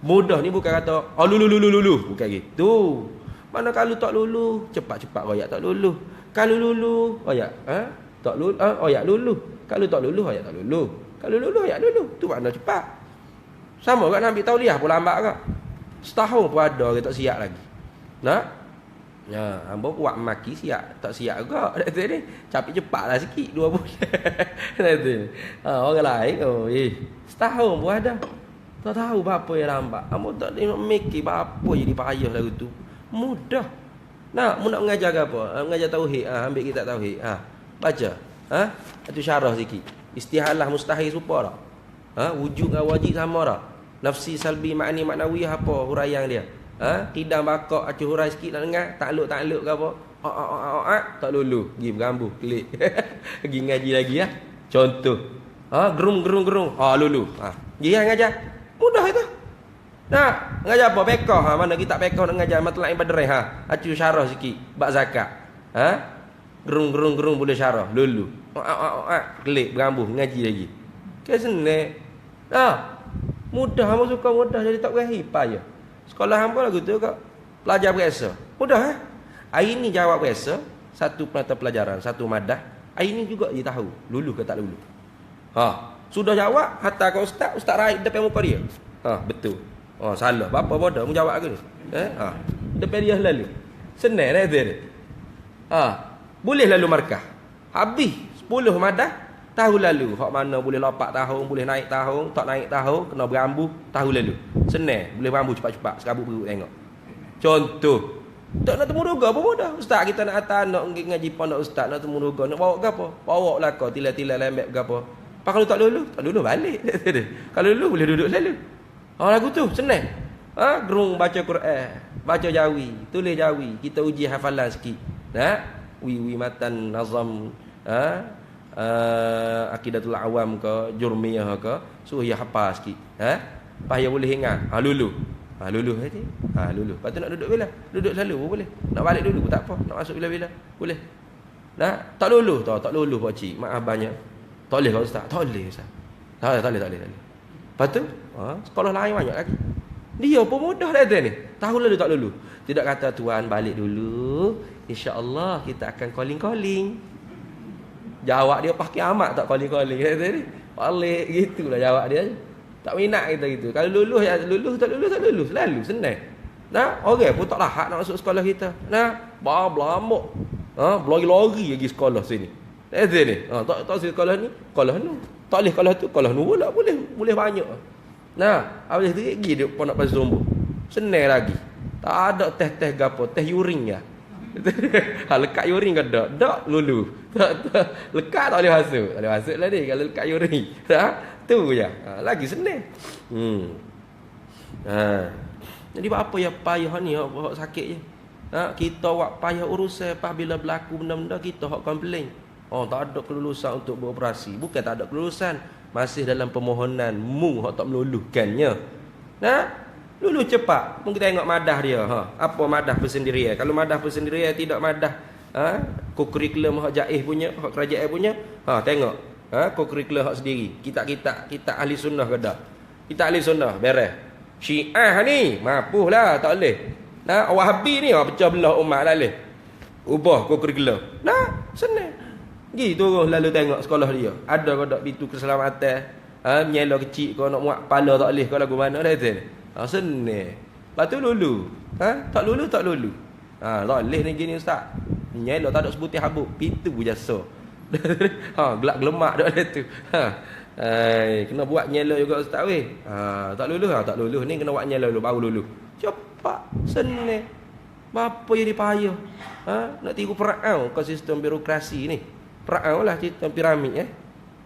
Mudah ni bukan kata lulu. Bukan gitu. Mana kalau tak lulu, cepat-cepat royak tak lulu. Kalau lulu, royak tak lulu, royak lulu. Kalau tak lulu, royak tak lulu. Kalau lulu, royak lulu. Tu makna cepat. Sama kan ambil tauliah pun lambat kan. Setahun pun ada orang tak siap lagi. Nah, ya, hamba buat maki siap, tak siap juga. Nanti ni capek cepatlah sikit 2 bulan. Nanti. Orang lain setahun pun ada. Tak tahu apa yang lambat. Hamba tak tengok mikir apa jadi payah lagu tu. Mudah. Nak mengajar apa? Mengajar tauhid. Ambil kitab tauhid. Baca. Itu syarah sikit. Istihalah mustahil supa dah. Wujud dengan wajib sama dah. Nafsi salbi makni maknawiyah apa huraian dia? Tidang bakak acuh hurai sikit nak dengar, takluk ke apa? Tak lulu, pergi berambuh, klik. Pergi ngaji lagi ya. Contoh. Gerung. Lulu. Pergi ngajar. Mudah itu. Nah, ngajar apa? Pekah. Mana kita pekah nak ngajar matlaib badrih acuh syarah sikit, bab zakat. Gerung boleh syarah, lulu. Klik berambuh, ngaji lagi. Ke senang. Mudah, hamba suka mudah jadi tak berani payah. Sekolah hamba lagu tu kak pelajar biasa. Mudah Hari ni jawab biasa, satu mata pelajaran, satu madah. Hari ni juga dia tahu lulu ke tak lulu. Sudah jawab, hantar ke ustaz raih depan muka dia. Betul. Salah. Apa bodoh mu jawab ke ni? Depan dia lalu. Senang dah dia. Boleh lalu markah. Habis 10 madah tahu lalu. Hak mana boleh lompat tahun, boleh naik tahun, tak naik tahun, kena berambuh tahu lalu. Senang, boleh berambuh cepat-cepat, serabut perut tengok. Contoh. Tak nak temu roga apa mudah. Ustaz kita nak hantar anak ngaji pondok ustaz, nak temu roga, nak bawa ke apa? Bawa lah kau tila-tila lembek ke apa. Pak kalau tak lulu balik. Kalau lulu boleh duduk lalu. Lagu tu senang. Gerung baca Quran, baca Jawi, tulis Jawi, kita uji hafalan sikit. Wi matan nazam Aqidatul Awam ke Jurmiyah ke suruh dia hafal sikit. Payah boleh ingat. Lulu saja. Lulu. Lepas tu nak duduk bila? Duduk selalu pun boleh. Nak balik dulu pun tak apa. Nak masuk bila-bila boleh. Tak lulu pak cik. Maaf banyak. Tak boleh kau ustaz. Tak boleh ustaz. Tak boleh. Lepas tu sekolah lain banyak lagi. Dia pun mudah dah ni. Tahu lalu tak lulu. Tidak kata tuan balik dulu. InsyaAllah kita akan calling. Jawab dia pakai amat tak calling kata ni. Balik gitulah jawab dia. Tak minat kita gitu. Kalau luluh ya luluh, tak luluh selalu senang. Orang pun tak lahat nak masuk sekolah kita. Belamuk. Lari lagi sekolah sini. Kata ni. Tak sekolah ni, sekolah ni. Tak boleh sekolah tu, sekolah ni pula boleh banyak. Habis tu gigi dia pun nak pasal sombong. Senang lagi. Tak ada teh gapo, teh yuring ya. Ha lekat yuring ke dak? Dak lulu. Tak lekat tak boleh masuk. Tak boleh masuk lah ni kalau lekat yuring. Tu je. Lagi senang. Jadi apa ya payah ni hak sakit je. Kita wak payah urusan apabila berlaku benda-benda kita hak komplain. Tak ada kelulusan untuk beroperasi. Bukan tak ada kelulusan, masih dalam permohonan mu hak tak meluluhkannya. Lulu cepat. Mungkin tengok madah dia. Apa madah persendirian? Kalau madah persendirian tidak madah kurikulum hak jaih punya, hak kerajaan punya, tengok. Kurikulum hak sendiri. Kita ahli sunnah ke tak? Kita ahli sunnah, beres. Syiah ni mapuhlah, tak boleh. Wahabi ni pecah belah umat lah leh. Ubah kurikulum. Senang. Gitu lalu tengok sekolah dia. Ada ke tak pintu keselamatan? Menyela kecil kau nak muat kepala tak boleh kau lagu mana dah tu. Senang. Lepas tu lulu. Tak lulu. Tak boleh ni gini ustaz. Menyela tak ada sebutir habuk. Pintu jasa. Gelak gelemak dah tu. Kena buat nyela juga ustaz weh. Tak lulu ni kena buat nyela dulu baru lulu. Cepat, senang. Apa yang dipayah? Nak tiru Firaun ke sistem birokrasi ni. Firaun lah sistem piramid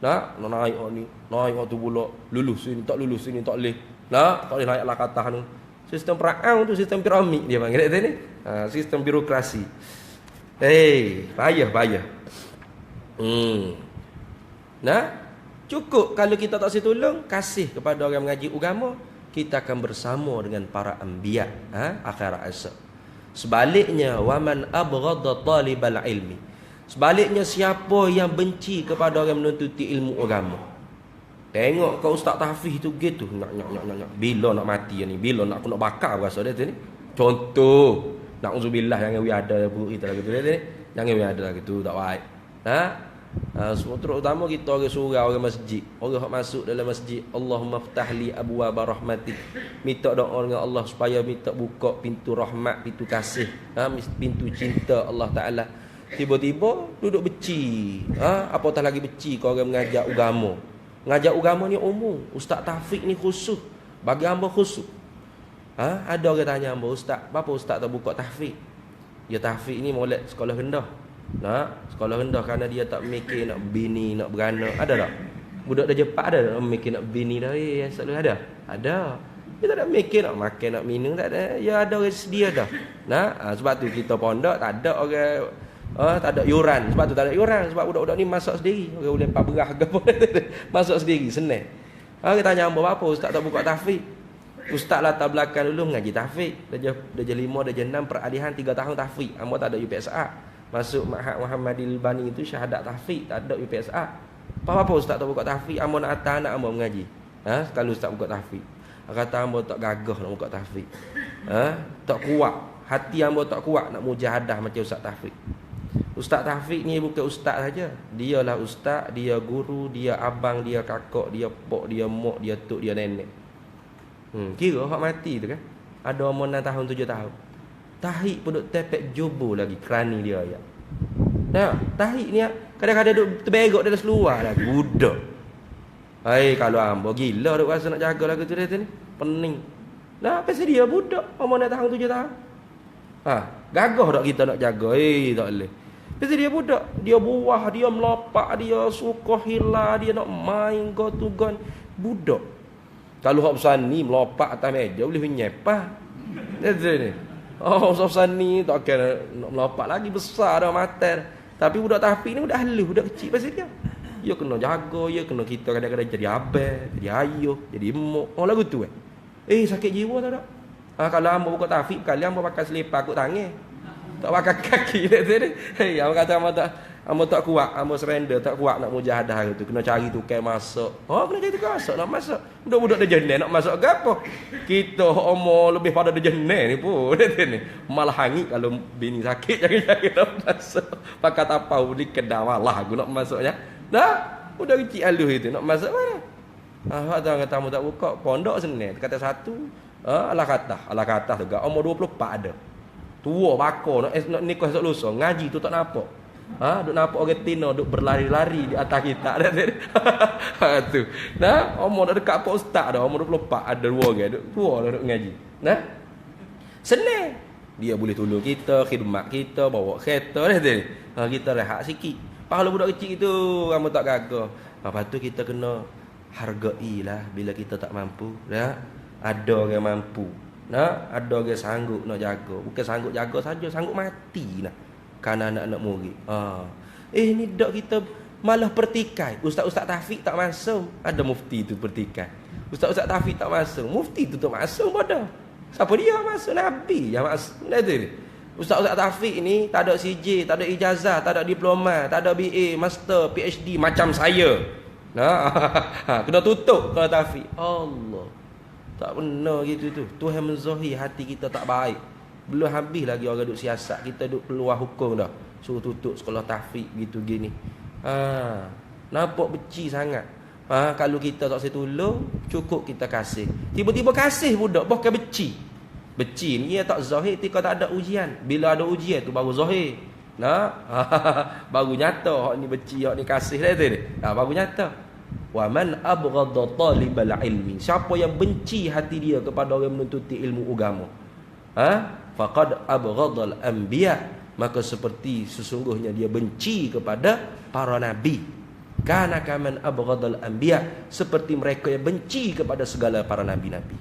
nak naik ni, naik tu pula lulus sini tak boleh. Tak boleh naik lah kata tu. Sistem Firaun tu sistem piramid dia panggil ni. Sistem birokrasi. Payah. Cukup kalau kita tak tolong kasih kepada orang mengaji agama, kita akan bersama dengan para anbiya akhirat asal. Sebaliknya waman abghadha talibal ilmi. Sebaliknya siapa yang benci kepada orang menuntuti ilmu agama. Tengok kau ustaz tahfiz tu gitu nak bila nak mati ni, bila nak aku nak bakar rasa dia tu ni. Contoh, nauzubillah jangan ada buruk kita lagi tu ni. Jangan ada lagi tu tak baik. Terutama kita orang surau, orang masjid, orang yang masuk dalam masjid, Allahumma ftahli abwaaba rahmatik, minta doa dengan Allah supaya minta buka pintu rahmat, pintu kasih, pintu cinta Allah Ta'ala. Tiba-tiba duduk beci, apatah lagi beci kau orang mengajar agama. Mengajar agama ni umum, Ustaz Taufik ni khusus, bagi hamba khusus. Ada orang tanya hamba, Ustaz, apa Ustaz tak buka tahfiz? Ya tahfiz ni molek sekolah rendah. Sekolah rendah kerana dia tak mikir nak bini, nak beranak. Ada tak? Budak dah jepat ada tak mikir nak bini dah? Selalu ada. Dia tak ada mikir nak makan, nak minum, tak ada. Ya ada orang sedia dah. Sebab tu kita pondok tak ada orang tak ada yuran. Sebab tu tak ada yuran. Sebab budak-budak ni masak sendiri. Orang boleh 4 berah ke apa. Masak sendiri, senang. Kita tanya apa Ustaz tak buka tahfiz? Ustaz latar belakang dulu mengaji tahfiz. Darjah 5, darjah 6 peralihan 3 tahun tahfiz. Hamba tak ada UPSA. Masuk Ma'had Muhammadil Bani itu syahadat tahfiz, tak ada UPSA. Apa Ustaz tak buka tahfiz? Hamba nak hantar anak hamba mengaji. Kalau Ustaz buka tahfiz. Kata hamba tak gagah nak buka tahfiz. Tak kuat. Hati hamba tak kuat nak mujahadah macam Ustaz tahfiz. Ustaz tahfiz ni bukan ustaz saja. Dialah ustaz, dia guru, dia abang, dia kakak, dia pok, dia mak, dia tok, dia nenek. Kira hak mati tu kan. Ada umur 6 tahun 7 tahun. Tahik pun duk tepek jobo lagi kerani dia ya. Tahik ni kadang-kadang duk terberok dalam seluar lagi budak. Kalau hamba gila duk rasa nak jaga lagu tu dia ni. Pening. Pasal dia budak umur 6 tahun 7 tahun. Gagah tak kita nak jaga? Tak boleh. Pasal dia budak, dia buah, dia melopak, dia suka hilang, dia nak main go to gun. Budak. Kalau hak besar ni melopak atas meja boleh menyepah. Dia ni. Besar ni tak akan nak melopak lagi, besar dah mata. Tapi budak tahfiz ni budak halus, budak kecil pasal dia. Dia kena jaga, dia kena kita kadang-kadang jadi abang, jadi ayuh, jadi emak. Lagu tu sakit jiwa tak? Kalau hamba buka tahfiz kali hamba pakai selipar kot tangan. Tak pakai kaki dia tu. Hamba kata hamba tak kuat, hamba surrender, tak kuat nak mujahadah tu. Kena cari tukang masak. Kena cari tukang masak nak masak. Budak-budak dah jenis nak masak ke apa? Kita umur lebih pada dah jenis ni pun. Ni. Malah hangit kalau bini sakit jangan-jangan nak masak. Pakai tapau di kedai malah aku nak masaknya. Budak kecil halus itu nak masak mana? Kata tamu tak buka, pondok senang. Kata satu, ala kata juga umur 24 ada. Tua bakar nak nikah esok lusa, ngaji tu tak nampak. Duk nampak orang Tino duk berlari-lari di atas kita ada tu. Umur dah dekat pak ustaz dah, umur 24 ada 2 orang duk tua dah duk ngaji. Senang. Dia boleh tolong kita, khidmat kita, bawa kereta dah tu. Kita rehat sikit. Pahala budak kecil itu kamu tak gagah. Lepas tu kita kena hargailah bila kita tak mampu. Ya? Ada orang mampu. Nah, ada orang sanggup nak jaga. Bukan sanggup jaga saja, sanggup mati nah. Kan anak-anak murid. Ni dak kita malah pertikai. Ustaz-ustaz Taufik tak masuk. Ada mufti tu pertikai. Ustaz-ustaz Taufik tak masuk. Mufti tu tak masuk bodoh. Siapa dia masuk? Nabi yang masuk. Ustaz-ustaz Taufik ni tak ada CJ, tak ada ijazah, tak ada diploma, tak ada BA, master, PhD macam saya. Kena tutup kalau Taufik. Allah. Tak benar gitu tu. Tuhan menzahir hati kita tak baik. Belum habis lagi orang duk siasat, kita duk keluar hukum dah. Suruh tutup sekolah Taufik gitu gini. Nampak benci sangat. Kalau kita tak saya tolong, cukup kita kasih. Tiba-tiba kasih budak, bukan benci. Benci ni dia tak zahir ketika tak ada ujian. Bila ada ujian tu baru zahir. Baru nyata hak ni benci, hak ni kasih dah tu ni. Baru nyata. Wa man abghadha talibal ilmi. Siapa yang benci hati dia kepada orang menuntuti ilmu agama. Faqad abghadhal anbiya. Maka seperti sesungguhnya dia benci kepada para nabi. Kana kaman abghadhal anbiya, seperti mereka yang benci kepada segala para nabi-nabi.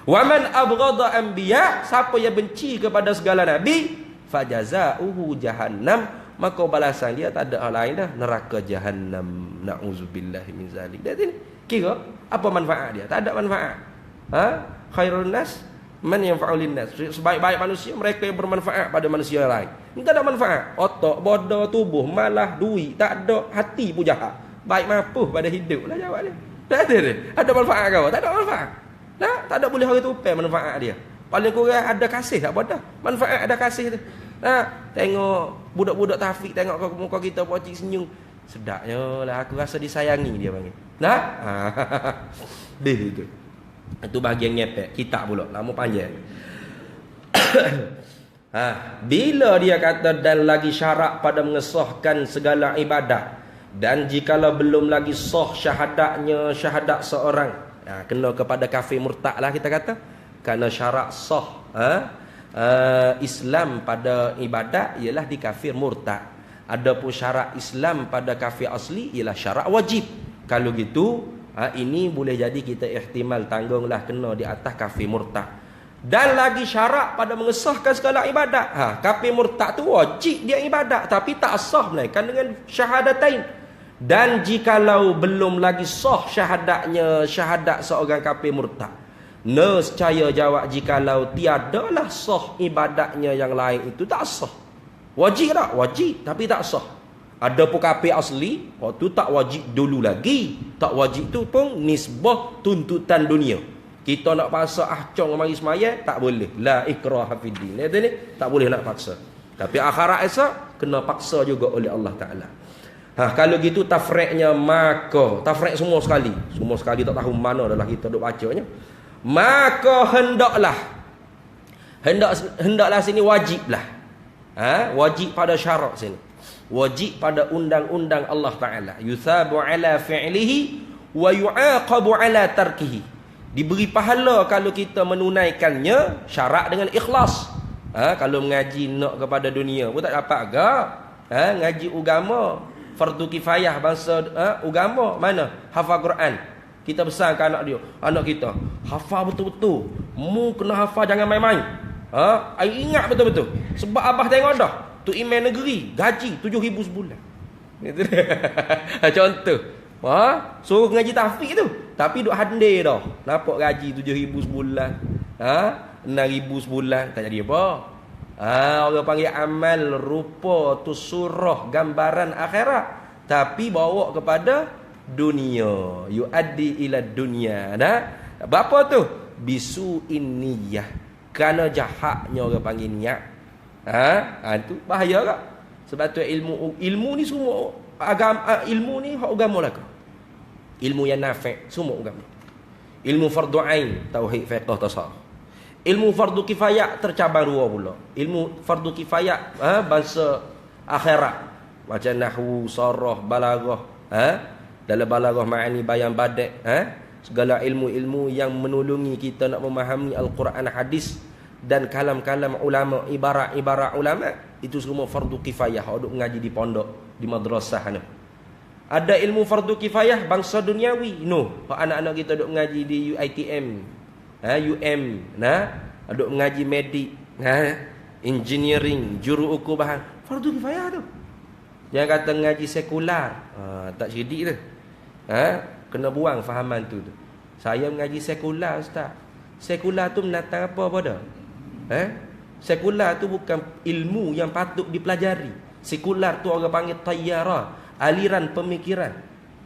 Wa man abghadha anbiya, siapa yang benci kepada segala nabi, fajazaohu jahannam, maka balasan dia tak ada lain dah, neraka jahannam. Nauzubillahi min zalik. Dan kira apa manfaat dia? Tak ada manfaat. Khairun nas man yanfa'u linnas. Sebaik-baik manusia mereka yang bermanfaat pada manusia lain. Ini tak ada manfaat. Otak, bodoh, tubuh, malah, duit, tak ada, hati pun jahat. Baik mampu pada hidup lah jawab dia. Tak ada dia. Ada manfaat kau? Tak ada manfaat. Tak ada boleh orang tupai manfaat dia. Paling kurang ada kasih tak bodoh. Manfaat ada kasih tu. Tengok budak-budak Taufik, tengok muka kita pocik senyum. Sedapnya lah, aku rasa disayangi dia panggil. Dia itu. Itu bahagian ngepek. Kitab pula. Lama panjang. Bila dia kata dan lagi syarat pada mengesahkan segala ibadat. Dan jikalau belum lagi sah syahadatnya, syahadat seorang. Kena kepada kafir murtad lah kita kata. Kerana syarat sah Islam pada ibadat ialah di kafir murtad. Adapun syarat Islam pada kafir asli ialah syarat wajib. Kalau gitu, ini boleh jadi kita ihtimal tanggunglah kena di atas kafir murtad. Dan lagi syarat pada mengesahkan segala ibadat. Kafir murtad tu wajib dia ibadat, tapi tak sah melainkan dengan syahadatain. Dan jikalau belum lagi sah syahadatnya, syahadat seorang kafir murtad, nescaya jawab jikalau tiadalah sah ibadatnya yang lain itu tak sah. Wajib tak? Wajib, tapi tak sah. Ada pun kafir asli, waktu tak wajib dulu lagi. Tak wajib tu pun nisbah tuntutan dunia. Kita nak paksa ahcong mari semaya tak boleh. La ikraha fid din. Ni tak boleh nak paksa. Tapi akhirat esok kena paksa juga oleh Allah Taala. Kalau gitu tafriqnya maka tafriq semua sekali. Semua sekali tak tahu mana adalah kita duk bacanya. Maka hendaklah sini wajiblah. Wajib pada syarat sini. Wajib pada undang-undang Allah Ta'ala. Yuthabu ala fi'lihi wa yu'aqabu ala tarkihi. Diberi pahala kalau kita menunaikannya, syarat dengan ikhlas. Kalau mengaji nak kepada dunia pun tak dapat agak. Ngaji agama fardu kifayah bangsa agama mana? Hafal Quran. Kita besarkan anak dia, anak kita hafal betul-betul. Mu kena hafal jangan main-main. Ingat betul-betul. Sebab abah tengok dah. Tu email negeri gaji 7,000 sebulan. Itu contoh. Suruh ngaji Taufik tu, tapi duk handai dah. Nampak gaji 7,000 sebulan. 6,000 sebulan tak jadi apa. Orang panggil amal rupa tu surah gambaran akhirat, tapi bawa kepada dunia. Yuaddi ila dunia. Apa tu? Bisu inniyah. Kerana jahatnya orang panggil niat. Itu bahaya tak? Sebab tu ilmu ni semua agama, ilmu ni hak agama lah. Ilmu yang nafi' semua agama. Ilmu fardu ain, tauhid, fiqh, tasawuf. Ilmu fardu kifayah tercabar dua pula. Ilmu fardu kifayah bahasa akhirat macam nahwu, sarah, balaghah, dalam balaghah ma'ani, bayan, badai, segala ilmu-ilmu yang menolongi kita nak memahami Al-Quran, hadis, dan kalam-kalam ulama, ibarat-ibarat ulama, itu semua fardu kifayah. Duk ngaji di pondok, di madrasah ni. Ada ilmu fardu kifayah bangsa duniawi. Anak-anak kita duk ngaji di UiTM, UM, duk ngaji medik, engineering, juru ukur bahan. Fardu kifayah tu. Jangan kata ngaji sekular. Tak cerdik tu. Kena buang fahaman tu. Saya mengaji sekular, ustaz. Sekular tu menatang apa dah? Sekular tu bukan ilmu yang patut dipelajari. Sekular tu orang panggil tayyara, aliran pemikiran.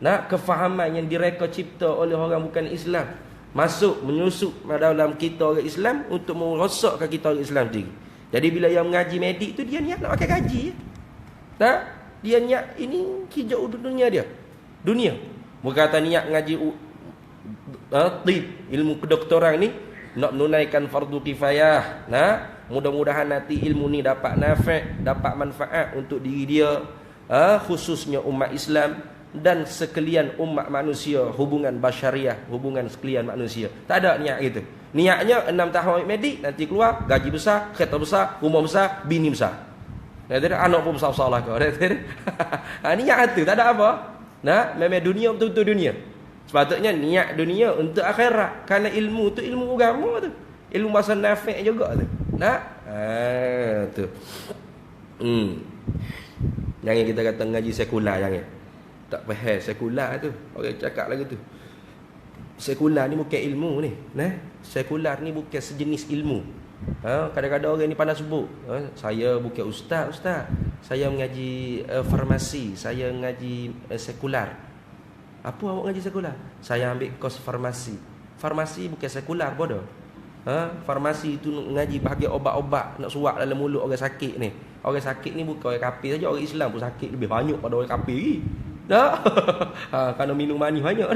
Kefahaman yang direka cipta oleh orang bukan Islam. Masuk, menyusup dalam kita orang Islam untuk merosakkan kita orang Islam sendiri. Jadi bila yang mengaji medik tu, dia niat nak pakai gaji. Dia niat ini hijau dunia dia. Dunia. Bukan kata niat ngaji tib, ilmu kedoktoran ni nak menunaikan fardu kifayah. Mudah-mudahan nanti ilmu ni dapat naf'at, dapat manfaat untuk diri dia, khususnya umat Islam dan sekalian umat manusia, hubungan basyariah, hubungan sekalian manusia. Tak ada niat gitu. Niatnya 6 tahun medik, nanti keluar gaji besar, kereta besar, rumah besar, bini besar. Anak pun besar-besar lah kau. Niat tu tak ada apa. Memang dunia betul-betul dunia. Sepatutnya niat dunia untuk akhirat. Kerana ilmu tu ilmu agama tu. Ilmu bahasa nafi' juga tu. Tu. Jangan kita kata ngaji sekular, jangan. Tak faham sekular tu. Orang cakap lagi tu. Sekular ni bukan ilmu ni. Sekular ni bukan sejenis ilmu. Kadang-kadang orang ni pandai sebut, saya bukan ustaz. Saya mengaji farmasi, saya mengaji sekular. Apa awak mengaji sekular? Saya ambil kos farmasi. Farmasi bukan sekular bodoh. Farmasi itu mengaji bahagian obat-obat nak suap dalam mulut orang sakit ni. Orang sakit ni bukan orang kafir saja, orang Islam pun sakit lebih banyak pada orang kafir lagi. Kerana minum manis banyak.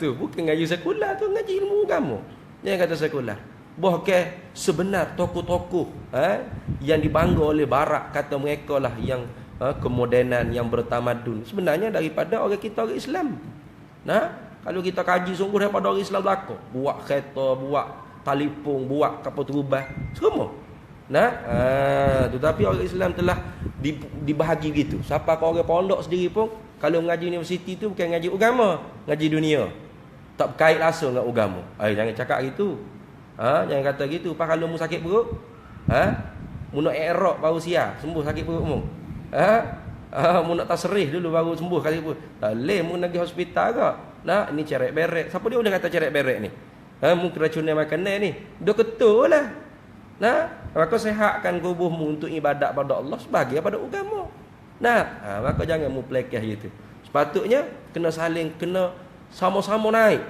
Tu bukan ngaji sekular, tu ngaji ilmu agama. Jangan kata sekular. Bahkan sebenar tokoh-tokoh yang dibangga oleh barat, kata mereka lah yang kemodenan, yang bertamadun, sebenarnya daripada orang kita orang Islam. Kalau kita kaji sungguh daripada orang Islam belaka, buat kereta, buat talipung, buat kapal terbang, semua. Tetapi orang Islam telah dibahagi gitu. Siapa kau orang pondok sendiri pun, kalau mengaji universiti tu bukan ngaji agama, ngaji dunia. Tak berkait langsung dengan agama. Jangan cakap gitu. Jangan kata gitu. Kalau mu sakit perut, mu nak i'rab baru siap sembuh sakit perut mu. Mu nak tasrih dulu baru sembuh sakit perut. Tak boleh mu nak pergi hospital ke. Ini cerek berek. Siapa dia boleh kata cerek berek ni? Mu keracunan makanan ni. Dia ketul lah. Maka sehatkan tubuhmu untuk ibadat pada Allah sebagai pada agama. Maka jangan mu pelekeh gitu. Sepatutnya kena saling, kena sama-sama naik.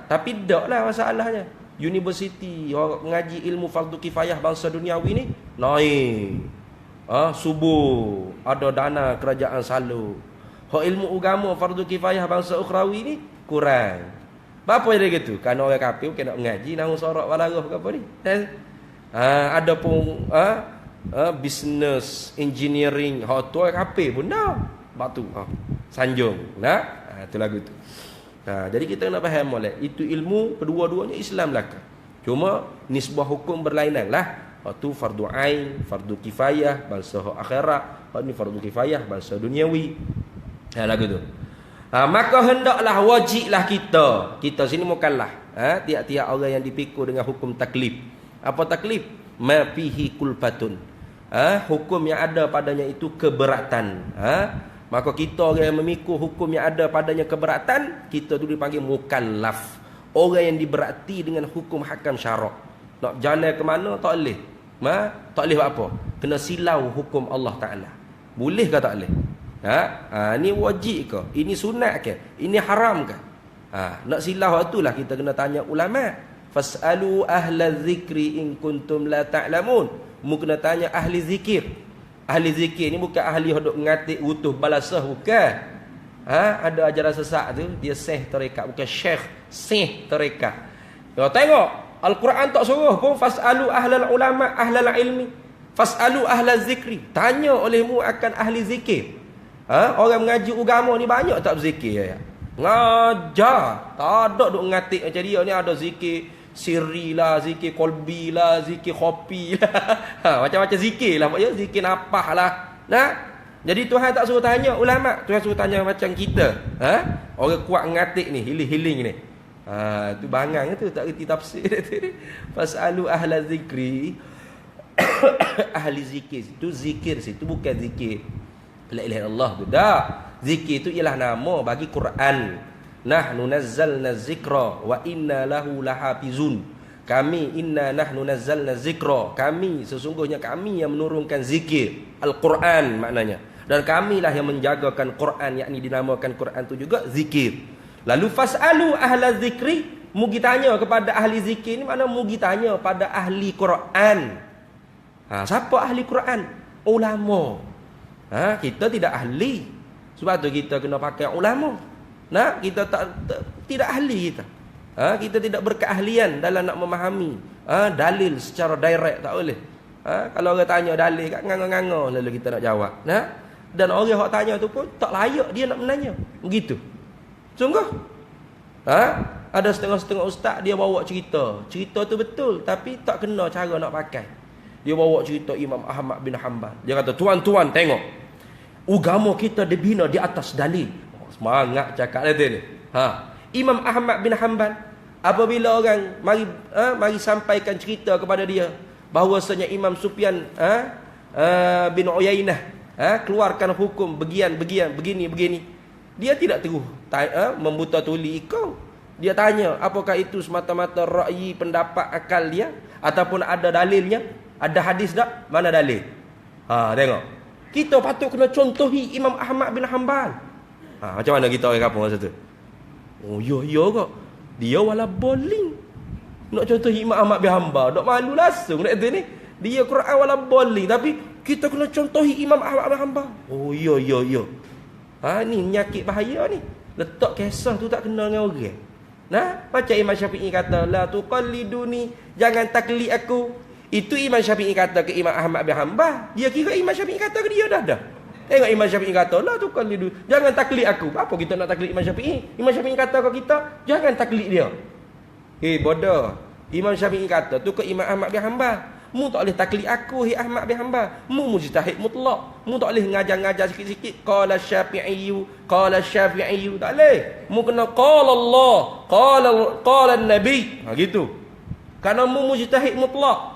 Tapi taklah masalahnya. Universiti mengaji ilmu fardu kifayah bangsa duniawi ni naik. Subuh ada dana kerajaan selalu. Ilmu agama fardu kifayah bangsa ukhrawi ni kurang. Apa dia gitu? Kerana orang kafir bukan nak mengaji, nang sorak walarah ke apa ni? Ada pun business, engineering, tu orang kafir pun dah. Batu sanjung. Tu lagu tu. Jadi kita nak faham molek, itu ilmu kedua-duanya Islam belaka. Cuma nisbah hukum berlainan lah. Tu fardu ain, fardu kifayah bangsa akhirat, ni fardu kifayah bangsa duniawi. Lagu tu. Maka hendaklah, wajiblah kita sini mukallaf. Tiap-tiap orang yang dipikul dengan hukum taklif. Apa taklif? Ma fihi kulfatun. Hukum yang ada padanya itu keberatan. Maka kita orang yang memikul hukum yang ada padanya keberatan, kita tu dipanggil mukallaf. Orang yang diberati dengan hukum hakam syarak. Nak jalan ke mana tak boleh. Tak boleh buat apa? Kena silau hukum Allah Ta'ala. Boleh ke tak boleh? Ini wajib ke? Ini sunat ke? Ini haram ke? Nak silau itulah kita kena tanya ulama. Fas'alu ahla zikri in kuntum la ta'lamun. Mu kena tanya ahli zikir. Ahli zikir ni bukan ahli hodok ngatik utuh balasah, bukan. Ada ajaran sesat tu, dia syekh tarekat, bukan syekh, syekh tarekat. Tengok, Al-Quran tak suruh pun fas'alu ahlal ulama, ahlal ilmi, fas'alu ahlal zikri. Tanya olehmu akan ahli zikir. Orang mengaji agama ni banyak tak berzikir ya? Ngajar, tak ada duk ngatik macam dia ni, ada zikir sirri lah, zikir kolbi lah, zikir kopi lah. Macam-macam zikir lah. Ya, zikir napah lah. Nah, jadi Tuhan tak suruh tanya ulama, Tuhan suruh tanya macam kita. Orang kuat ngatik ni, hiling-hiling ni. Tu bangang tu, tak reti tafsir. Fasalu ahla zikri. Ahli zikir itu zikir situ bukan zikir la ilaha illallah tu. Tak. Zikir itu ialah nama bagi Quran. Nahnu nazzalna zikra wa inna lahu lahafizun. Inna nahnu nazzalna zikra. Sesungguhnya kami yang menurunkan zikir. Al-Quran maknanya. Dan kamilah yang menjagakan Quran, yakni dinamakan Quran itu juga zikir. Lalu fas'alu ahla zikri, mugi tanya kepada ahli zikir ni, mana mugi tanya pada ahli Quran. Siapa ahli Quran? Ulama. Kita tidak ahli. Sebab tu kita kena pakai ulama. Kita tidak ahli kita. Kita tidak berkeahlian dalam nak memahami dalil secara direct, tak boleh. Kalau orang tanya dalil kat nganga-nganga lalu kita nak jawab. Dan orang yang tanya tu pun tak layak dia nak menanya. Begitu. Sungguh. Ada setengah-setengah ustaz dia bawa cerita. Cerita tu betul tapi tak kena cara nak pakai. Dia bawa cerita Imam Ahmad bin Hanbal. Dia kata, tuan-tuan tengok. Agama kita dibina di atas dalil. Semangat cakap dia ni. Imam Ahmad bin Hanbal, apabila orang mari sampaikan cerita kepada dia bahawasanya Imam Sufyan bin Uyainah keluarkan hukum begini. Dia tidak terus membuta tuli ikut. Dia tanya, apakah itu semata-mata ra'yi, pendapat, akal dia ataupun ada dalilnya? Ada hadis tak? Mana dalil? Tengok. Kita patut kena contohi Imam Ahmad bin Hanbal. Macam mana kita orang kampung masa tu? Oh, ya kok. Dia wala bowling. Nak contohi Imam Ahmad bin Hanbal, tak malu langsung nak tu ni. Dia Quran wala bowling tapi kita kena contohi Imam Ahmad bin Hanbal. Oh, ya. Ni penyakit bahaya ni. Letak kisah tu tak kena dengan orang. Macam Imam Syafi'i kata, la tuqalliduni, jangan taklid aku. Itu Imam Syafi'i kata ke Imam Ahmad bin Hanbal. Dia kira Imam Syafi'i kata ke dia dah. Tengok Imam Syafi'i kata, la tuqallidu, jangan taklid aku. Apa kita nak taklid Imam Syafi'i? Imam Syafi'i kata ke kita, jangan taklid dia. Bodoh. Imam Syafi'i kata tu ke Imam Ahmad bin Hanbal, mu tak boleh taklid aku, Ahmad bin Hanbal. Mu mujtahid mutlak. Mu tak boleh ngajar-ngajar sikit-sikit. Qala Syafi'i, tak boleh. Mu kena qala Allah, qala Nabi. Gitu. Kerana mu mujtahid mutlak.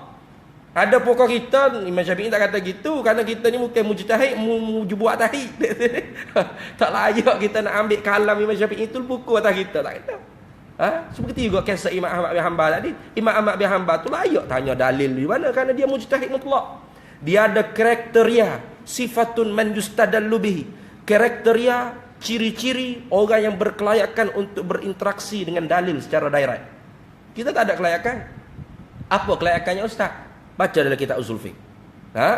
Ada pokok kita, Imam Syafi'i tak kata gitu. Kerana kita ni bukan mujtahid, buat tahid. Tak layak kita nak ambil kalam Imam Syafi'i itu buku atas kita. Tak kata. Seperti juga kisah Imam Ahmad bin Hanbal tadi. Imam Ahmad bin Hanbal tu layak tanya dalil di mana, kerana dia mujtahid mutlak. Dia ada kriteria sifatun man yustadallu bihi. Kriteria, ciri-ciri orang yang berkelayakan untuk berinteraksi dengan dalil secara direct. Kita tak ada kelayakan. Apa kelayakannya ustaz? Baca dalam kitab usul fiqh.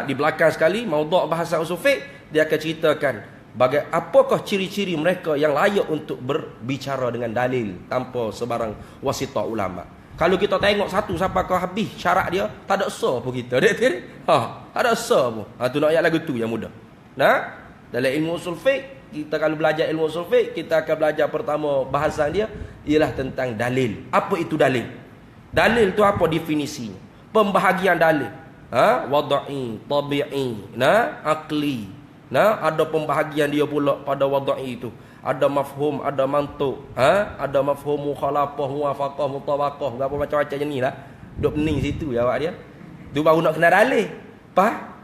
Di belakang sekali maudhu' bahasa usul fiqh, dia akan ceritakan apakah ciri-ciri mereka yang layak untuk berbicara dengan dalil tanpa sebarang wasitah ulama. Kalau kita tengok satu sampai ke habis syarat dia, tak ada sah pun kita. Tak ada sah pun. Tu nak ayat lagu tu yang mudah. Dalam ilmu usul fiqh, kita kalau belajar ilmu usul fiqh, kita akan belajar pertama bahasan dia ialah tentang dalil. Apa itu dalil? Dalil tu apa definisinya? Pembahagian dalil. Wadai, tabi'i, akli. Ada pembahagian dia pula pada wadai itu. Ada mafhum, ada mantuk, ada mafhum mukhalafah, muwafaqah, mutawaqah, apa macam-macam jenis lah. Duk pening situ jawab dia. Tu baru nak kena dalil.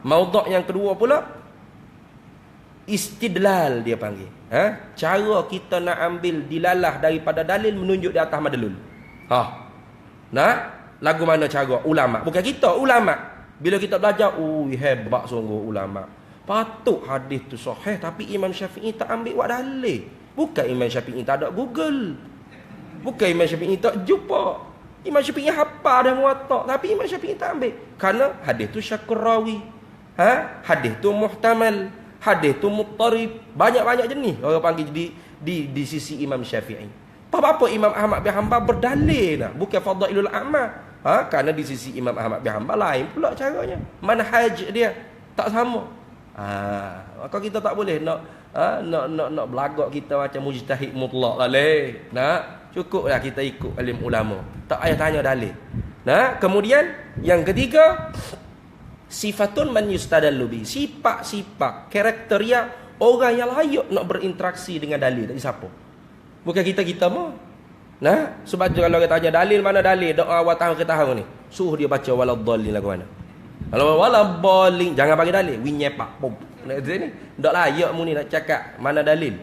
Maudhu' yang kedua pula istidlal dia panggil. Cara kita nak ambil dilalah daripada dalil menunjuk di atas madlul. Lagu mana cara ulama? Bukan kita, ulama. Bila kita belajar, hebat sungguh ulama. Patut hadis tu sahih, tapi Imam Syafi'i tak ambil buat dalil. Bukan Imam Syafi'i tak ada Google. Bukan Imam Syafi'i tak jumpa. Imam Syafi'i hafal dah muwatta', tapi Imam Syafi'i tak ambil. Karena hadis tu syakur rawi. Hadis tu muhtamal. Hadis tu muttarib. Banyak-banyak jenis orang panggil di sisi Imam Syafi'i. Apa Imam Ahmad bin Hanbal berdalil lah. Bukan fadailul a'mal. Kerana di sisi Imam Ahmad bin Hanbal lain pula caranya. Manhaj dia tak sama. Maka kita tak boleh nak belagak kita macam mujtahid mutlak lah. Cukuplah kita ikut alim ulama. Tak payah tanya dalil. Nah, kemudian yang ketiga, sifatun man yustadallu bi. Sifat-sifat karakteria orang yang layak nak berinteraksi dengan dalil. Tak siapa. Bukan kita mah. Nah, sebab tu kalau kita tanya dalil, mana dalil doa awal tahun ke tahun ni? Suruh dia baca waladdallin lagu mana? Kalau waladdallin jangan bagi dalil, winyepak pom. Nak ni, ndak layak mu ni nak cakap mana dalil.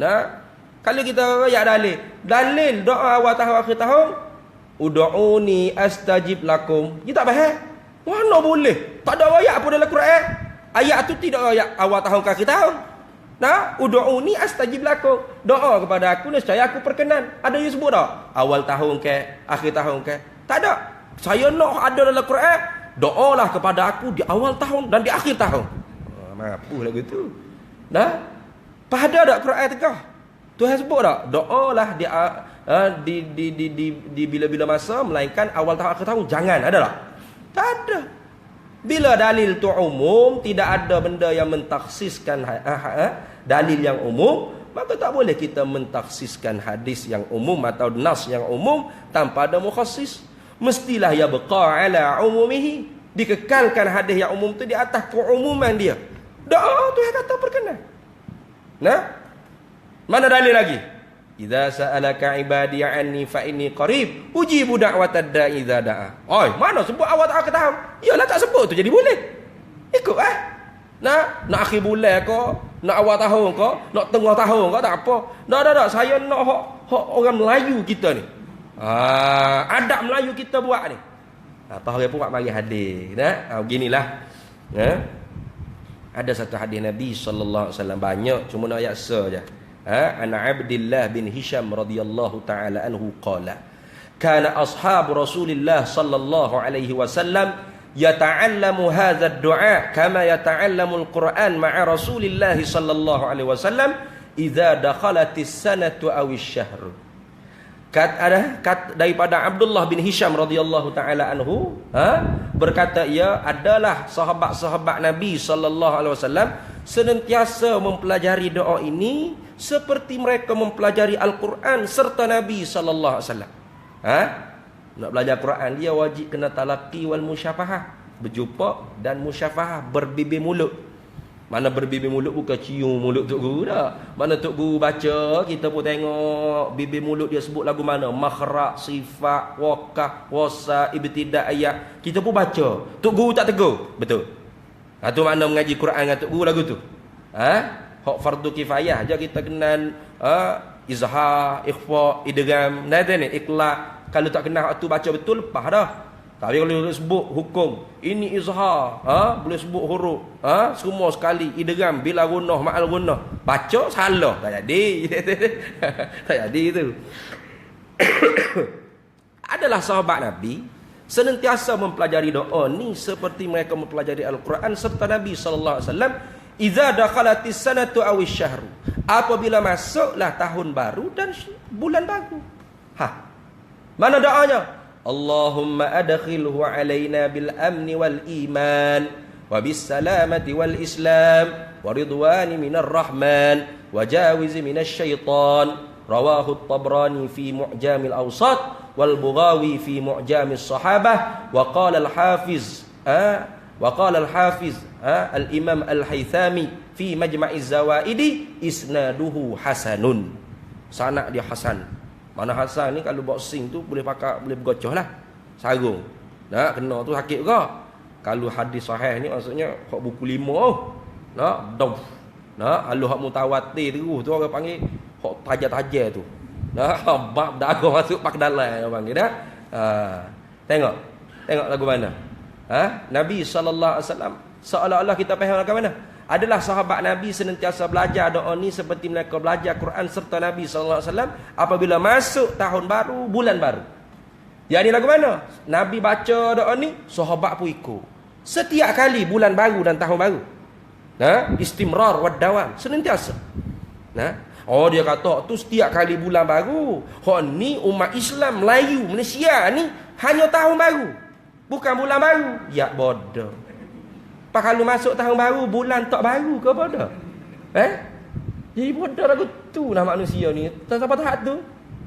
Nah, kalau kita royak dalil doa awal tahun akhir tahun, ud'uni astajib lakum. Kita tak faham. Mana boleh? Tak ada ayat pun dalam Quran. Ayat tu tidak ayat awal tahun ke akhir tahun. Nah, ud'uni astajib lakum. Doa kepada aku nescaya aku perkenan. Ada yang sebut tak? Awal tahun ke, akhir tahun ke? Tak ada. Saya nak ada dalam Quran. Doalah kepada aku di awal tahun dan di akhir tahun. Mampu lagu tu. Nah, pada tak Quran tegah? Tuhan sebut tak? Doalah di bila-bila masa melainkan awal tahun akhir tahun. Jangan, ada tak? Tak ada. Bila dalil tu umum, tidak ada benda yang mentaksiskan dalil yang umum, maka tak boleh kita mentaksiskan hadis yang umum atau nas yang umum tanpa ada mukhassis. Mestilah ya baqa ala umumihi. Dikekalkan hadis yang umum tu di atas keumuman dia. Doa tu yang kata perkenan. Nah, mana dalil lagi? Idza sa'alaka ibadi anni fa inni qarib ujibu da'watad da'i idza da'a. Oi, mana sebut awal tak tahu? Yalah tak sebut tu jadi boleh. Ikut Nak akhir bulan ke, nak awal tahun ke, nak tengah tahun ke, tak apa. Tak, saya nak hak orang Melayu kita ni. Adab Melayu kita buat ni. Apa orang pun buat mari hadis. Nah, beginilah. Ada satu hadis Nabi sallallahu alaihi wasallam, banyak cuma nak ayat saja. Ana Abdullah bin Hisham radhiyallahu taala anhu qala kana ashabu Rasulillah sallallahu alaihi wasallam yata'allamu hadha ad-du'a kama yata'allamu al-Qur'an ma'a Rasulillah sallallahu alaihi wasallam idza dakhalatis sanatu aw asy-syahr. Daripada Abdullah bin Hisham radhiyallahu taala anhu, berkata ia adalah sahabat-sahabat Nabi sallallahu alaihi wasallam senantiasa mempelajari doa ini seperti mereka mempelajari Al-Quran serta Nabi sallallahu alaihi wasallam. Nak belajar Quran dia wajib kena talaqi wal musyafahah, berjumpa dan musyafahah, berbibir mulut. Mana berbibir mulut bukan cium mulut tok guru dah. Mana tok guru baca, kita pun tengok bibir mulut dia sebut lagu mana, makhraj, sifat, waqaf, wasa, ibtidah ayat. Kita pun baca. Tok guru tak tegur. Betul. Tu makna mengaji Quran dengan tok guru lagu tu. Hak fardu kifayah aja kita kenal izhar, ikhfa, idgham, ni iqla. Kalau tak kenal hak tu baca betul lepas dah. Tapi kalau sebut hukum, ini izhar, boleh sebut huruf, semua sekali idgham bila gunnah ma'al gunnah. Baca salah, tak jadi. Tak jadi itu. Adalah sahabat Nabi senantiasa mempelajari doa ni seperti mereka mempelajari Al-Quran serta Nabi sallallahu alaihi wasallam idza dakhalatis sanatu aw asy-syahru. Apabila masuklah tahun baru dan bulan baru. Mana doanya? Allahumma adkhilhu alaina bil amni wal iman wa bis salamati wal islam wa ridwani minar rahman wa jawizi minasy syaitan. Rawahu at-Tabrani fi Mu'jamil Awsat wal Bughawi fi Mu'jamis Sahabah wa qala al-Hafiz al-Imam Al-Haythami fi Majma'iz Zawaidi isnaduhu hasanun. Sanad dia hasan. Mana hasan ni kalau boxing tu boleh pakai, boleh bergocoh lah. Sarung. Nak kena tu sakit ke? Kalau hadis sahih ni maksudnya hak buku 5 dom. Kalau hak mutawatir tu orang panggil hak tajam-tajam tu. Bab dagu masuk pak dalam orang panggil dah. Tengok lagu mana? Nabi sallallahu alaihi wasallam seolah-olah kita faham lagu mana? Adalah sahabat Nabi senantiasa belajar doa ni seperti mereka belajar Quran serta Nabi sallallahu alaihi wasallam apabila masuk tahun baru, bulan baru. Yang ni lagu mana? Nabi baca doa ni, sahabat pun ikut. Setiap kali bulan baru dan tahun baru. Istimrar wad dawam, senantiasa. Dia kata tu setiap kali bulan baru. Ni umat Islam Melayu Malaysia ni hanya tahun baru, bukan bulan baru. Ya bodoh. Pak kalau masuk tahun baru, bulan tak baru ke bodoh? Jadi bodoh lagu tu lah manusia ni. Tak sampai tahap tu.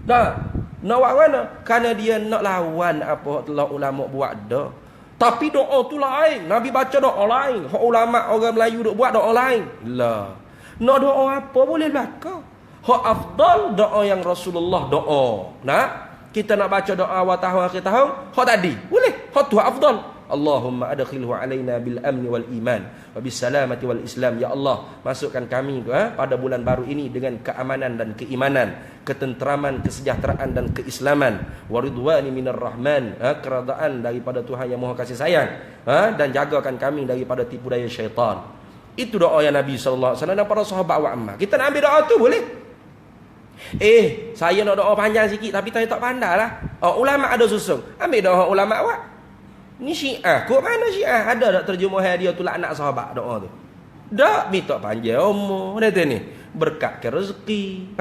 Dah. Nak buat mana? Kerana dia nak lawan apa telah ulama buat dah. Tapi doa tu lain. Nabi baca doa lain. Hak ulama orang Melayu duk buat doa lain. Lah. Nak doa apa boleh belaka. Hak afdal doa yang Rasulullah doa. Nah, kita nak baca doa awal tahun akhir tahun, hak tadi. Boleh. Hak tu afdal. Allahumma adkhilhu alaina bil amni wal iman wa bis salamati wal islam. Ya Allah, masukkan kami pada bulan baru ini dengan keamanan dan keimanan, ketenteraman, kesejahteraan dan keislaman, waridwani minar rahman, keredaan daripada Tuhan yang Maha Kasih Sayang, dan jagakan kami daripada tipu daya syaitan. Itu doa yang Nabi sallallahu alaihi wasallam dan para sahabat wa ammah. Kita nak ambil doa tu boleh? Saya nak doa panjang sikit tapi saya tak pandailah. Ulama ada susung. Ambil doa ulama awak. Ni Syiah. Kok mana Syiah? Ada tak terjemahan dia tu laknat sahabat doa tu? Tak, minta panjang umur. Dia tu ni. Berkat ke rezeki.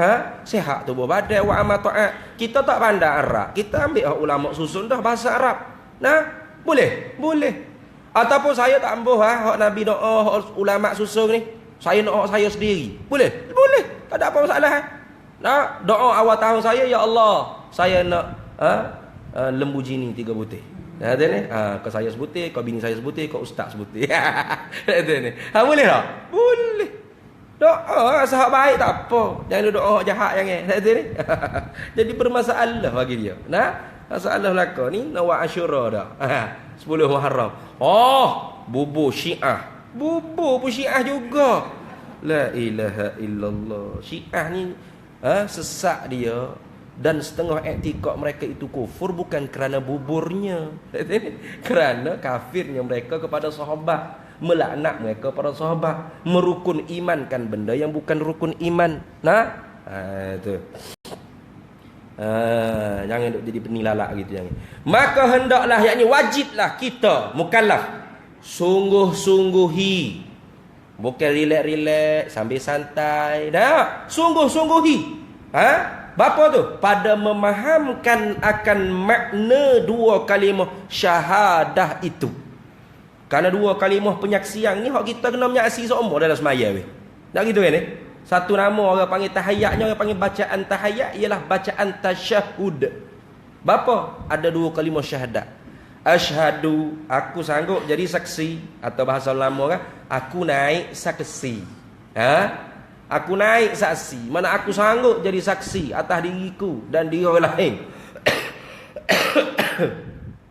Sihat tubuh badan wa amal taat. Kita tak pandai Arab. Kita ambil ulama susun dah bahasa Arab. Nah, boleh? Boleh. Ataupun saya tak ambil hak Nabi doa hak ulama susun ni. Saya nak hak saya sendiri. Boleh? Boleh. Tak ada apa masalah. Nah, doa awal tahun saya, ya Allah, saya nak lembu jini 3 butir. Ada ni, kau saya sebutir, kau bini saya sebutir, kau ustaz sebutir. Ada ni. Boleh tak? Boleh. Doa sahabat baik tak apa. Jangan doa jahat jangan. Ada ni. Jadi bermasalah bagi dia. Nah, masalah belaka ni nawak Asyura dah. 10 Muharram. Bubur Syiah. Bubur pun Syiah juga. La ilaha illallah. Syiah ni sesak dia. Dan setengah iktikad mereka itu kufur bukan kerana buburnya, kerana kafirnya mereka kepada sahabat, melaknat mereka kepada sahabat, merukun imankan benda yang bukan rukun iman. Nah, itu. Jangan duk jadi penilalak gitu jangan. Maka hendaklah, yakni wajiblah kita mukallaf sungguh-sungguhi, bukan relax-relax sambil santai. Dah, sungguh-sungguhi. Bapa tu? Pada memahamkan akan makna 2 kalimah syahadah itu. Kerana 2 kalimah penyaksian ni hak kita kena menyaksi seumur dalam semaya weh. Tak gitu kan ni? Satu nama orang panggil tahayatnya, orang panggil bacaan tahayat ialah bacaan tasyahud. Bapa? Ada 2 kalimah syahadat. Asyhadu, aku sanggup jadi saksi, atau bahasa lama kan, aku naik saksi. Aku naik saksi. Mana aku sanggup jadi saksi atas diriku dan diri orang lain.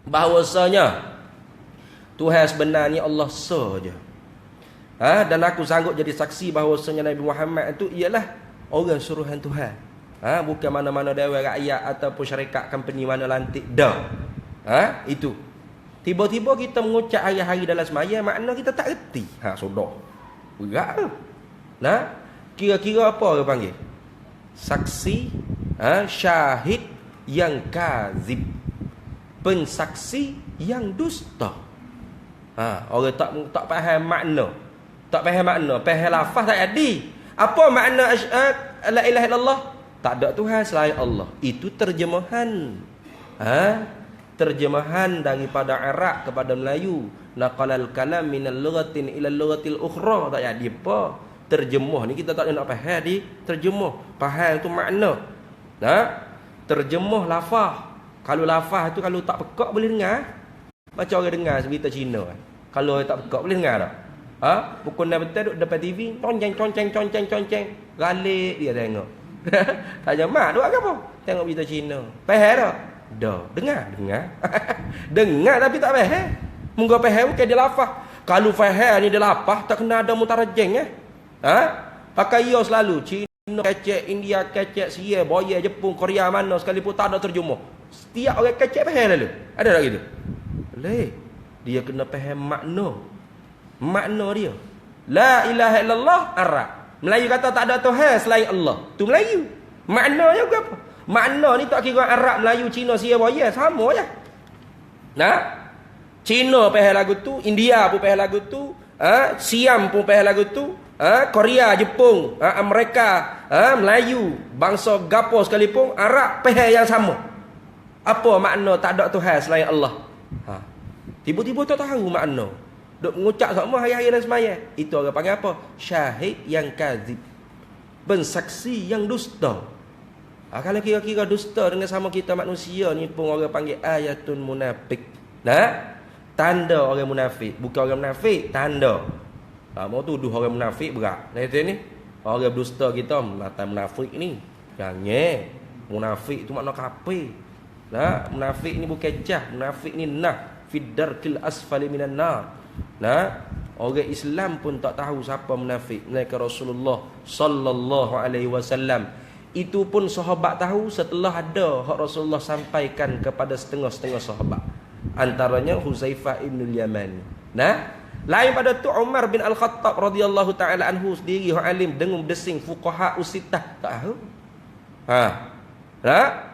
Bahawasanya Tuhan sebenarnya Allah saja. Dan aku sanggup jadi saksi bahawasanya Nabi Muhammad itu ialah orang suruhan Tuhan. Bukan mana-mana dewan rakyat ataupun syarikat company mana lantik dah. Itu. Tiba-tiba kita mengucap hari-hari dalam semaya, makna kita tak erti. Sudah. Berat tu. Nah, kira-kira apa orang panggil? Saksi, syahid yang kazib, pensaksi yang dusta. Orang tak faham makna. Tak faham makna, faham lafaz tak jadi. Apa makna la ilaha illallah? Tak ada Tuhan selain Allah. Itu terjemahan. Terjemahan daripada Arab kepada Melayu. Naqalal kalam minal lughatin ila lughatil ukhra. Tak jadi apa. Terjemah ni kita tak nak faham di terjemah. Faham tu makna. Terjemah lafaz. Kalau lafaz tu kalau tak pekak boleh dengar. Macam orang dengar berita Cina. Kalau orang tak pekak boleh dengar tak? Pukul 6 betul duduk depan TV, conceng. Galik dia tengok. Tak jamak duk apa? Tengok berita Cina. Faham tak? Dah, dengar. Dengar tapi tak faham. Mungkin faham bukan dia lafaz. Kalau faham ni dia lafaz tak kena ada mutarajim pakai ia selalu Cina kecek, India kecek, Sia, Boya, Jepun, Korea mana sekalipun tak ada terjemah. Setiap orang kecek faham lalu. Ada tak gitu? Boleh. Dia kena faham makna dia. La ilaha illallah Arab. Melayu kata tak ada Tuhan selain Allah. Tu Melayu. Maknanya apa? Makna ni tak kira Arab, Melayu, Cina, Sia, Boya sama je. Cina faham lagu tu, India pun faham lagu tu, Siam pun faham lagu tu, Korea, Jepun, Amerika, Melayu, bangsa gapo sekalipun, Arab faham yang sama. Apa makna tak ada Tuhan selain Allah? Tiba-tiba tak tahu makna. Duk mengucap sama hari-hari dan semaya. Itu orang panggil apa? Syahid yang kazib. Pensaksi yang dusta. Kalau kira-kira dusta dengan sama kita manusia ni pun orang panggil ayatun munafik. Nah, tanda orang munafik. Bukan orang munafik, tanda. Mau tuduh orang munafik berat. Ni orang dusta kita mata munafik ni. Jangan. Munafik tu makna kafir. Nah, munafik ni bukan jah, munafik ni nah fid darkil asfali minan nar. Nah, orang Islam pun tak tahu siapa munafik. Melainkan Rasulullah sallallahu alaihi wasallam. Itu pun sahabat tahu setelah ada hak Rasulullah sampaikan kepada setengah-setengah sahabat. Antaranya Huzaifah ibn Yaman. Nah, lain pada tu Umar bin Al-Khattab radhiyallahu taala anhu sendiri hak alim dengung desing fuqaha usitah tak tahu.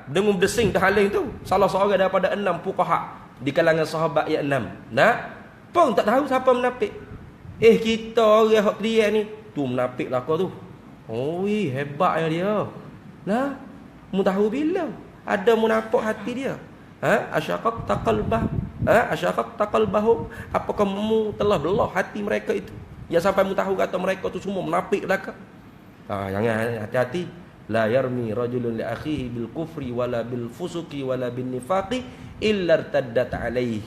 Dengung desing dah alim tu. Salah seorang daripada 6 fuqaha di kalangan sahabat yang 6. Nah, pun tak tahu siapa munafik. Kita orang hak dia ni tu munafik lah kau tu. Oi, hebatnya dia. Nah, mu tahu bila ada munafik hati dia. Asyaqaq taqalbah. Asyaqaq taqalbahum. Apakah mu telah belah hati mereka itu? Ya sampai mu tahu kata mereka tu semua munafik belaka. Jangan hati-hati. La yarmi rajulun li akhihi bil kufri wala bil fusuki wala bin nifaqi illa irtaddat alaihi.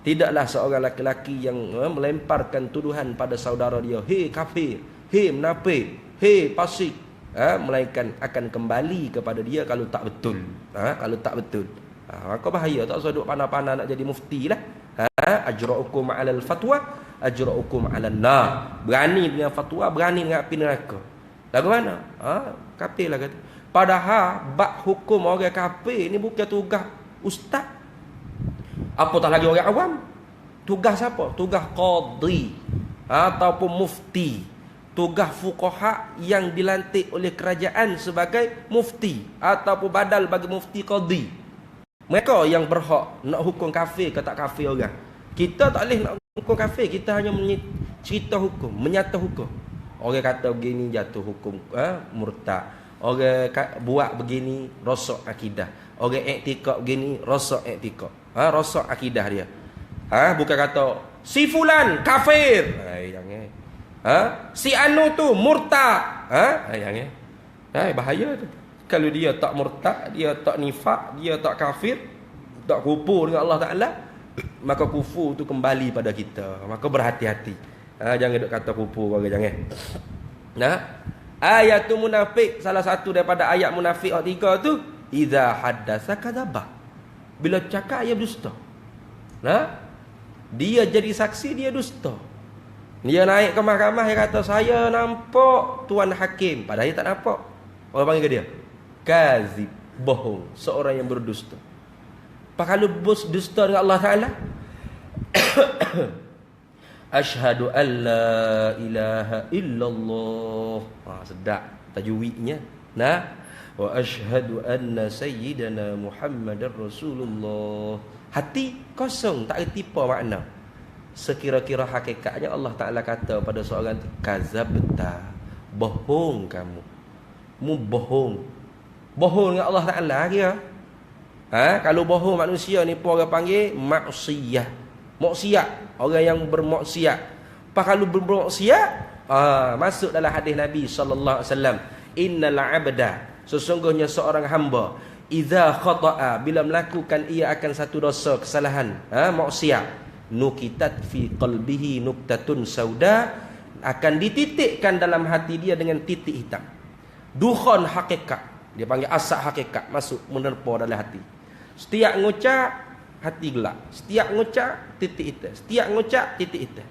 Tidaklah seorang laki-laki yang melemparkan tuduhan pada saudara dia, hei kafir, hei munafik, hei fasik, melainkan akan kembali kepada dia kalau tak betul. Kalau tak betul. Maka bahaya, tak usah duk panah-panah nak jadi mufti lah. Ajra'ukum 'alal fatwa, ajra'ukum 'alan nar. Berani dengan fatwa, berani dengan api neraka. Lagu mana? Kafir lah kata. Padahal bab hukum orang kafir ni bukan tugas ustaz. Apatah lagi orang awam. Tugas siapa? Tugas qadhi ataupun mufti. Tugas fuqaha yang dilantik oleh kerajaan sebagai mufti ataupun badal bagi mufti qadhi. Mereka yang berhak nak hukum kafir ke tak kafir orang. Kita tak boleh nak hukum kafir, kita hanya cerita hukum, menyata hukum. Orang kata begini jatuh hukum murtad. Orang buat begini rosak akidah. Orang iktikad begini rosak iktikad. Rosak akidah dia. Bukan kata si fulan kafir. Jangan. Si anu tu murtad. Jangan. Bahaya tu. Kalau dia tak murtad, dia tak nifak, dia tak kafir, tak kufur dengan Allah Taala, maka kufur tu kembali pada kita. Maka berhati-hati. Jangan duk kata kufur orang, jangan. Nah, ayatul munafik, salah satu daripada ayat munafik ayat 3 tu, idza haddasa kadzaba. Bila cakap dia dusta. Nah, dia jadi saksi dia dusta. Dia naik ke mahkamah, dia kata saya nampak tuan hakim, padahal dia tak nampak. Orang panggil ke dia kazib, bohong, seorang yang berdusta. Kalau bos dusta dengan Allah Taala, asyhadu an la ilaha illallah. Sedap tajwidnya. Nah, wa asyhadu anna sayyidana Muhammadar Rasulullah. Hati kosong, tak erti apa makna. Sekira-kira hakikatnya Allah Taala kata pada seorang tu, kazabta, bohong kamu. Mu bohong. Bohong dengan Allah Taala dia. Kalau bohong manusia ni pun orang panggil maksiyah. Maksiat, orang yang bermaksiat. Kalau bermaksiat, masuk dalam hadis Nabi sallallahu alaihi wasallam, innal 'abda, sesungguhnya seorang hamba, idza khata'a, bila melakukan ia akan satu dosa kesalahan, maksiat, nukitat fi qalbihi nuktatun sauda, akan dititikkan dalam hati dia dengan titik hitam. Dukhan hakikat, dia panggil asap hakikat, masuk menerpa dalam hati. Setiap ngucap hati gelap, setiap ngucap titik hitam, setiap ngucap titik hitam.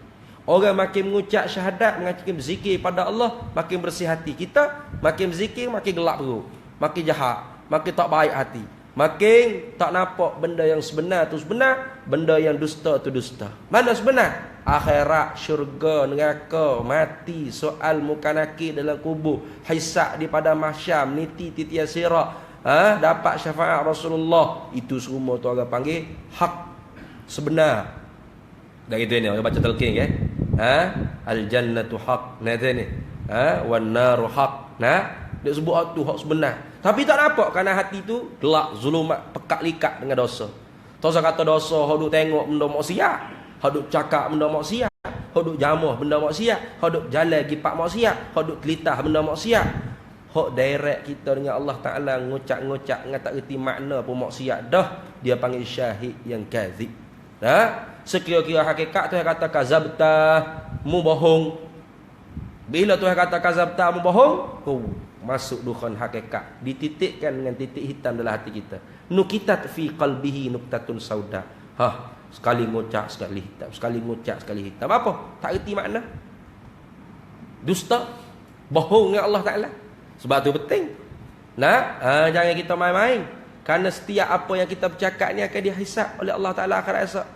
Orang makin mengucap syahadat, makin berzikir pada Allah, makin bersih hati. Kita makin berzikir, makin gelap perut, makin jahat, makin tak baik hati, makin tak nampak benda yang sebenar tu sebenar, benda yang dusta tu dusta. Mana sebenar? Akhirat, syurga, neraka, mati, soal muka nakir dalam kubur, hisab di padang mahsyar, niti titian sirat, dapat syafaat Rasulullah. Itu semua tu orang panggil hak, sebenar. Dah gitu ni orang baca talqin kan? Al jannatu haq. Nah tu ni. Wan naru haq. Nah, dia sebut hak tu hak sebenar. Tapi tak nampak kerana hati tu gelap, zulumat, pekat likat dengan dosa. Tak usah kata dosa, hok duk tengok benda maksiat, hok duk cakap benda maksiat, hok duk jamah benda maksiat, hok duk jalan gipak maksiat, hok duk telitah benda maksiat. Hak direct kita dengan Allah Ta'ala ngucap-ngucap dengan tak erti makna pun maksiat dah, dia panggil syahid yang kadzib. Sekira-kira hakikat Tuhan kata kazabta, mu bohong. Bila Tuhan kata kazabta, mu bohong, masuk dukhan hakikat, dititikkan dengan titik hitam dalam hati kita. Nukitat fi qalbihi nuktatun sauda. Sekali ngucap sekali hitam, sekali ngucap sekali hitam. Apa? Tak erti makna. Dusta, bohong dengan Allah Ta'ala. Sebab tu penting. Jangan kita main-main. Kerana setiap apa yang kita bercakap ni akan dihisap oleh Allah Ta'ala akhirat esok.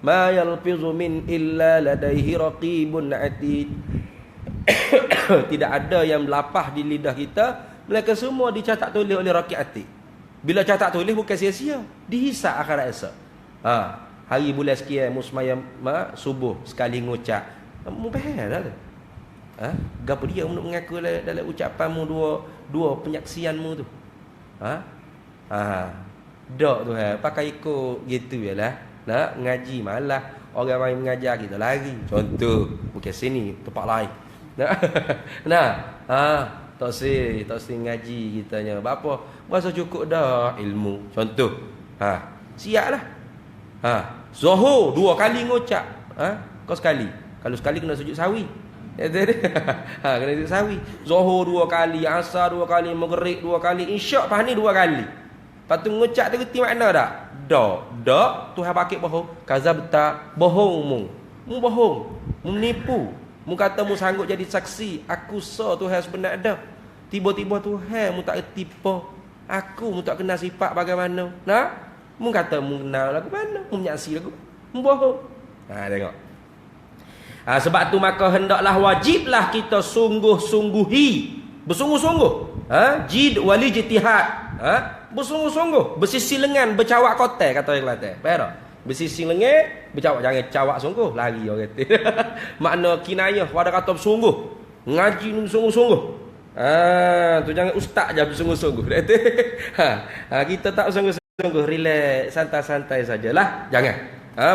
Ma yalfizu min illa ladaihi raqibun atid. Tidak ada yang melapah di lidah kita, mereka semua dicatat tulis oleh raqib atid. Bila catat tulis bukan sia-sia, dihisap akhirat esok. Hari bulan sekian musmayam subuh sekali ngucap. Mubah dah tu. Gapo dia untuk mengaku dalam ucapanmu dua penyaksianmu tu. Dak tu pakai ikut gitu jelah. Nak ngaji malah orang main mengajar kita lagi. Contoh bukan sini, tempat lain. Tak si ngaji kitanya. Apa? Berasa cukup dah ilmu. Contoh. Siaplah. Zuhur 2 kali ngucap. Kau sekali. Kalau sekali kena sujud sawi. Kena sujud sawi. Zuhur 2 kali, asar 2 kali, maghrib 2 kali, isyak pahani 2 kali. Lepas tu ngucap tu reti makna tak? Dak. Tuhan pakai bohong. Kazabta, bohong mu. Mu bohong. Mu menipu. Mu kata mu sanggup jadi saksi. Aku Tuhan sebenar dah. Tiba-tiba Tuhan mu tak erti apa. Aku mu tak kenal sifat bagaimana. Mu kata mu kenal lagu mana? Mu menyaksi lagu. Mu bohong. Tengok. Sebab tu maka hendaklah wajiblah kita sungguh-sungguhi, bersungguh-sungguh, jid wali jitihad, bersungguh-sungguh, bersisi lengan, bercawak kotai kata orang Kelantan. Faham tak? Bersisi lengan, bercawak, jangan cawak sungguh, lari orang kata. Makna kinayah pada kata bersungguh. Ngaji ni bersungguh-sungguh. Tu jangan ustaz je bersungguh-sungguh. Kita tak bersungguh-sungguh, relax, santai-santai sajalah. Jangan.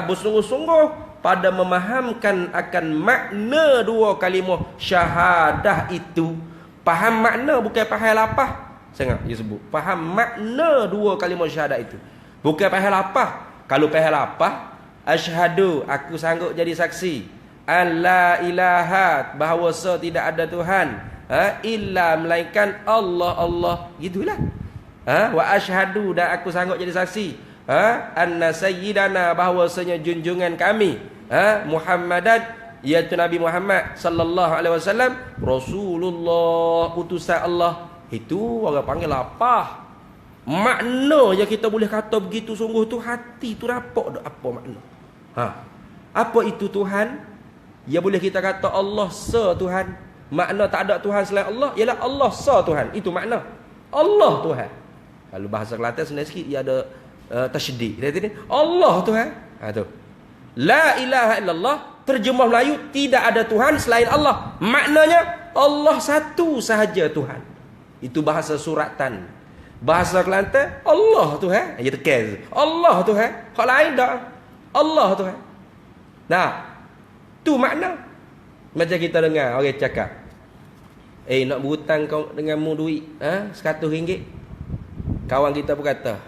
Bersungguh-sungguh pada memahamkan akan makna 2 kalimah syahadah itu. Faham makna bukan faham lapah. Sangat dia sebut. Faham makna 2 kalimah syahadah itu. Bukan faham lapah. Kalau faham lapah, asyhadu, aku sanggup jadi saksi. Alla ilaha, bahawa tidak ada Tuhan illa melainkan Allah. Gitulah. Wa asyhadu, dan aku sanggup jadi saksi. Anna sayyidana, bahawasanya junjungan kami Muhammadan, iaitu Nabi Muhammad sallallahu alaihi wasallam, Rasulullah, utusan Allah. Itu orang panggil lapah. Makna yang kita boleh kata begitu sungguh tu, hati tu rapak dak apa makna. Apa itu Tuhan? Ya boleh kita kata Allah Tuhan. Makna tak ada Tuhan selain Allah ialah Allah Tuhan. Itu makna. Allah Tuhan. Kalau bahasa Kelantan senang sikit, ia ada tasydid. Allah Tuhan. Tu. La ilaha illallah, terjemah Melayu, tidak ada Tuhan selain Allah. Maknanya Allah satu sahaja Tuhan. Itu bahasa suratan. Bahasa Kelantan, Allah Tuhan. Ya tekan. Allah Tuhan. Hak lain tak. Allah Tuhan. Tu makna. Macam kita dengar orang cakap, nak berhutang kau denganmu duit RM100. Kawan kita berkata,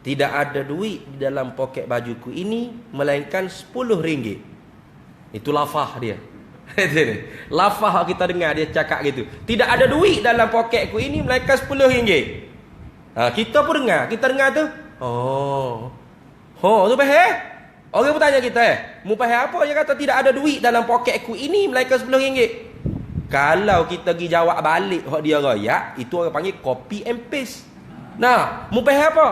tidak ada duit di dalam poket bajuku ini melainkan RM10. Itu lafaz dia. Lafaz kita dengar dia cakap gitu. Tidak ada duit dalam poketku ini melainkan RM10. Kita pun dengar. Kita dengar tu. Tu faham? Orang bertanya kita, mu faham apa? Dia kata tidak ada duit dalam poketku ini melainkan RM10. Kalau kita pergi jawab balik hak dia royak, itu orang panggil copy and paste. Mu faham apa?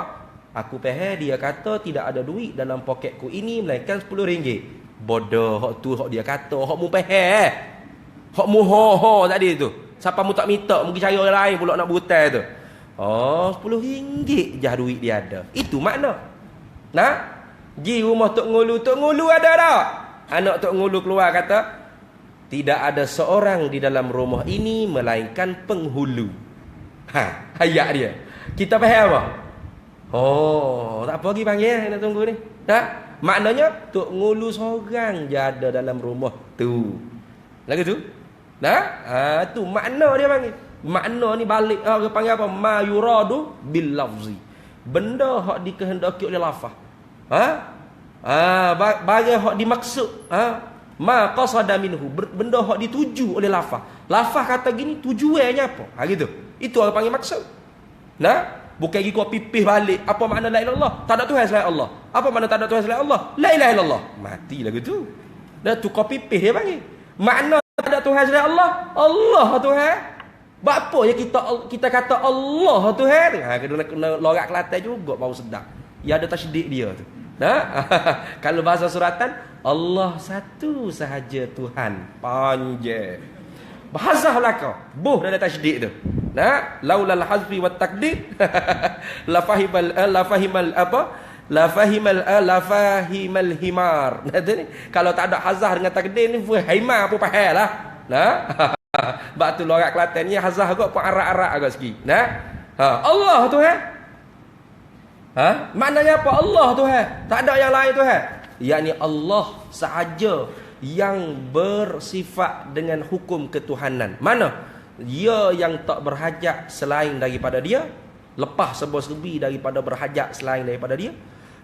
Aku faham dia kata tidak ada duit dalam poketku ini melainkan RM10. Bodoh, hak tu hak dia kata, hak mu faham. Hak mu ho tadi tu. Siapa mu tak minta, mu pergi cari orang lain pula nak berhutang tu. RM10 je duit dia ada. Itu makna. Pergi rumah Tok Ngulu ada tak? Anak Tok Ngulu keluar kata, tidak ada seorang di dalam rumah ini melainkan penghulu. Ayat dia. Kita faham apa? Tak apa lagi panggil nak tunggu ni. Maknanya Tok Ngulu seorang je ada dalam rumah tu. Lagu tu? Nah, tu makna dia panggil. Makna ni balik orang panggil apa? Ma yuradu bil lafzi. Benda hak dikehendaki oleh lafaz. Bagi hak dimaksud. Ma qasada minhu. Benda hak dituju oleh lafaz. Lafaz kata gini tujuannya apa? Gitu. Itu orang panggil maksud. Nah, bukan pergi kau pipih balik. Apa makna la ilaha illallah? Tak ada Tuhan selain Allah. Apa makna tak ada Tuhan selain Allah? La ilaha illallah. Mati lagu tu. Dah tu kau pipih dia panggil. Makna tak ada Tuhan selain Allah. Allah Tuhan. Apa ya kita kata Allah Tuhan? Kena lorak Kelantan juga baru sedap. Ya ada tasydid dia tu. Nah, kalau bahasa suratan Allah satu sahaja Tuhan. Panjang. Bahasa belaka. Buh ada tasydid tu. Nah, laulal hazfi wat takdir la fahimal himar. Nah, ni kalau tak ada hazah dengan takdir ni himar apa faham lah. Nah, bab tu lorak Kelantan ni hazah kok pun arak-arak agak sikit. Nah, Allah Tuhan. Maknanya apa? Allah Tuhan. Tak ada yang lain Tuhan. Yakni Allah sahaja yang bersifat dengan hukum ketuhanan. Mana? Dia yang tak berhajat selain daripada dia, lepas serba-serbi daripada berhajat selain daripada dia,